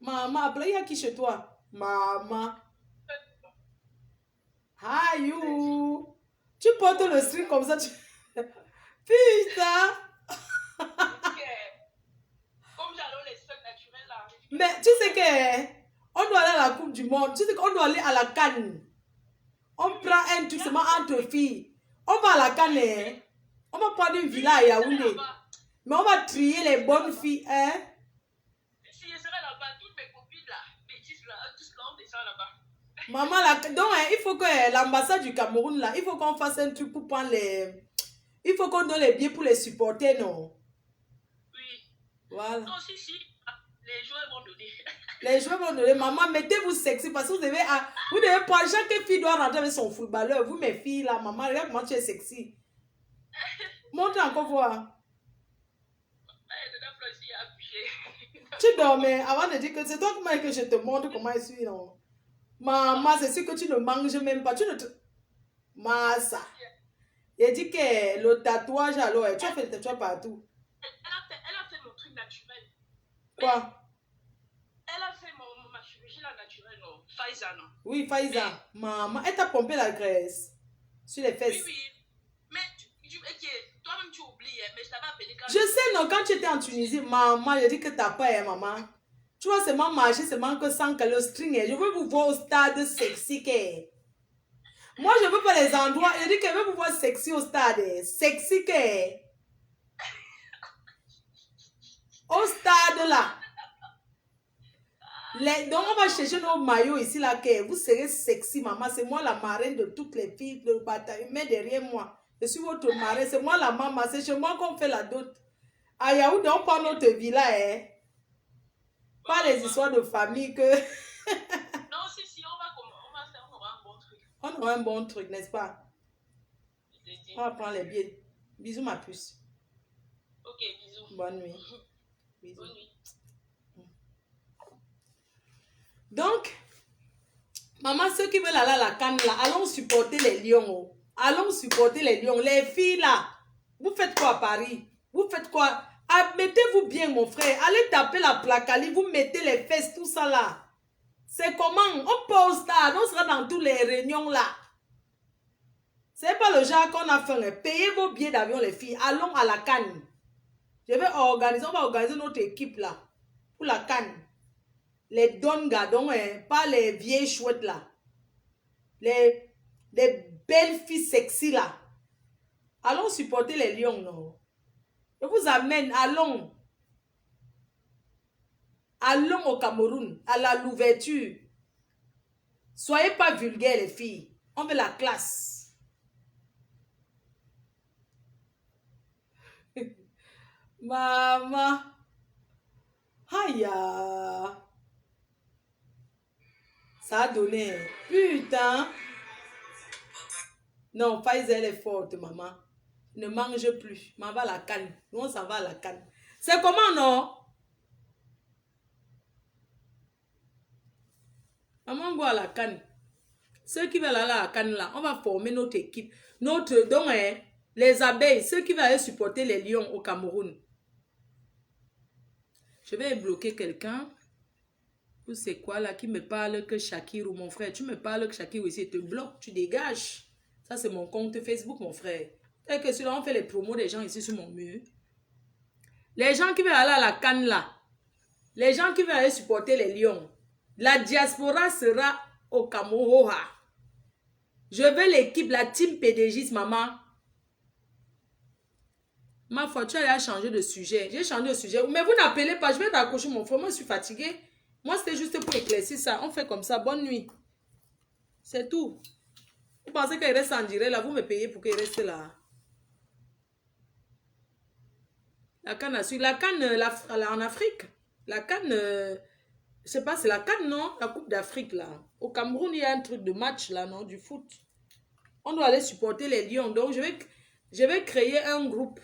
Maman, après, il y a qui chez toi? Maman. Hi, you. Tu portes le string comme ça. Putain. Comme j'adore les seins naturels là. Mais tu sais que on doit aller à la Coupe du Monde. Tu sais qu'on doit aller à la Cannes. On prend un truc seulement entre filles. On va à la Cannes. Hein? On va prendre une villa à Yaoundé. Mais on va trier les bonnes filles. Hein? Si je serais là-bas, toutes mes copines là, bêtises là, tous là, on descend là-bas. Maman, là, donc hein, il faut que l'ambassade du Cameroun là, il faut qu'on fasse un truc pour prendre les... Il faut qu'on donne les billets pour les supporter, non? Oui. Voilà. Non, si, les joueurs vont donner. Les joueurs vont donner. Maman, mettez-vous sexy parce que vous devez prendre. Chaque fille doit rentrer avec son footballeur. Vous, mes filles, là, maman, regarde comment tu es sexy. Montre encore voir. Tu dormais avant de dire que c'est toi que je te montre comment je suis, non? Maman, c'est sûr que tu ne manges même pas. Tu ne te... Massa. Il dit que le tatouage, alors, tu as fait le tatouage partout. Elle a fait mon truc naturel. Quoi? Elle a fait ma chirurgie là naturelle, non? Faiza, non? Oui, Faiza. Maman, elle t'a pompé la graisse sur les fesses. Oui, oui. Mais toi-même tu oublies, mais je t'avais appelé quand... Je sais, non, quand tu étais en Tunisie, maman, je dis que t'as pas, hein, maman. Tu vois, c'est moi marcher, c'est moi que sans que le string, je veux vous voir au stade sexy, que. Moi, je veux pas les endroits, je dis que je veux vous voir sexy au stade, sexy, que. Au stade, là. Donc, on va chercher nos maillots ici, là, que vous serez sexy, maman. C'est moi la marraine de toutes les filles, le bataillon, mais derrière moi. Je suis votre marraine, c'est moi la maman, c'est chez moi qu'on fait la dot. À Yaoundé, on prend notre villa, hein. Pas les histoires de famille que... Non, si, on aura un bon truc. On aura un bon truc, n'est-ce pas? On va prendre les billets. Bisous, ma puce. Ok, bisous. Bonne nuit. Bisous. Bonne nuit. Donc, maman, ceux qui veulent aller à la Cannes, là, allons supporter les lions. Oh. Allons supporter les lions. Les filles, là, vous faites quoi à Paris? Vous faites quoi? Ah, mettez-vous bien, mon frère. Allez taper la placali, vous mettez les fesses, tout ça, là. C'est comment? On peut au stade, on sera dans toutes les réunions, là. C'est pas le genre qu'on a fait. Payez vos billets d'avion, les filles. Allons à la Cannes. On va organiser notre équipe, là, pour la Cannes. Les donnes gardons, hein, pas les vieilles chouettes là. Les belles filles sexy là. Allons supporter les lions, non? Je vous amène, allons. Allons au Cameroun, à l'ouverture. Soyez pas vulgaires, les filles. On veut la classe. Maman. Aïe. Ça a donné. Putain. Non, Pfizer est forte, maman. Ne mange plus. Maman va à la canne. Nous, on s'en va à la canne. C'est comment, non? Maman va à la canne. Ceux qui veulent aller à la canne, là, on va former notre équipe. Donc, les abeilles, ceux qui veulent aller supporter les lions au Cameroun. Je vais bloquer quelqu'un. Vous c'est quoi là qui me parle que Shakir ou mon frère? Tu me parles que Shakir ici te bloque, tu dégages. Ça c'est mon compte Facebook, mon frère. Et que celui-là, on fait les promos des gens ici sur mon mur. Les gens qui veulent aller à la canne là. Les gens qui veulent aller supporter les lions. La diaspora sera au Cameroun. Je veux l'équipe, la team PDGiste, maman. Ma foi, tu as changé de sujet. J'ai changé de sujet. Mais vous n'appelez pas. Je vais t'accrocher mon frère. Moi, je suis fatiguée. Moi, c'était juste pour éclaircir ça. On fait comme ça. Bonne nuit. C'est tout. Vous pensez qu'il reste en direct là? Vous me payez pour qu'il reste là. La canne à suivre. La canne en Afrique. La canne, je sais pas, c'est la canne, non? La Coupe d'Afrique là. Au Cameroun, il y a un truc de match là, non? Du foot. On doit aller supporter les lions. Donc, je vais créer un groupe.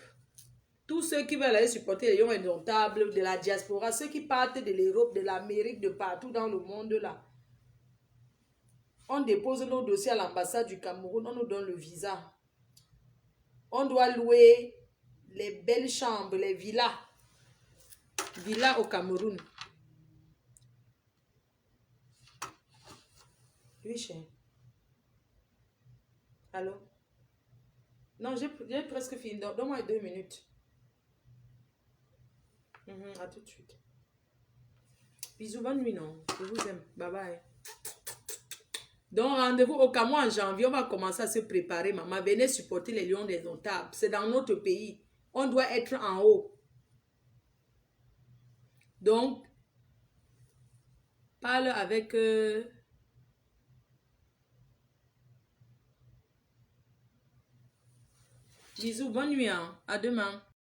Tous ceux qui veulent aller supporter les lions indomptables de la diaspora, ceux qui partent de l'Europe, de l'Amérique, de partout dans le monde là. On dépose nos dossiers à l'ambassade du Cameroun, on nous donne le visa. On doit louer les belles chambres, les villas. Villas au Cameroun. Oui, cher. Allô? Non, j'ai presque fini. Donne-moi 2 minutes. À tout de suite. Bisous, bonne nuit, non? Je vous aime. Bye bye. Donc, rendez-vous au Cameroun en janvier. On va commencer à se préparer, maman. Venez supporter les lions des indomptables. C'est dans notre pays. On doit être en haut. Donc, parle avec... Bisous, bonne nuit. Hein. À demain.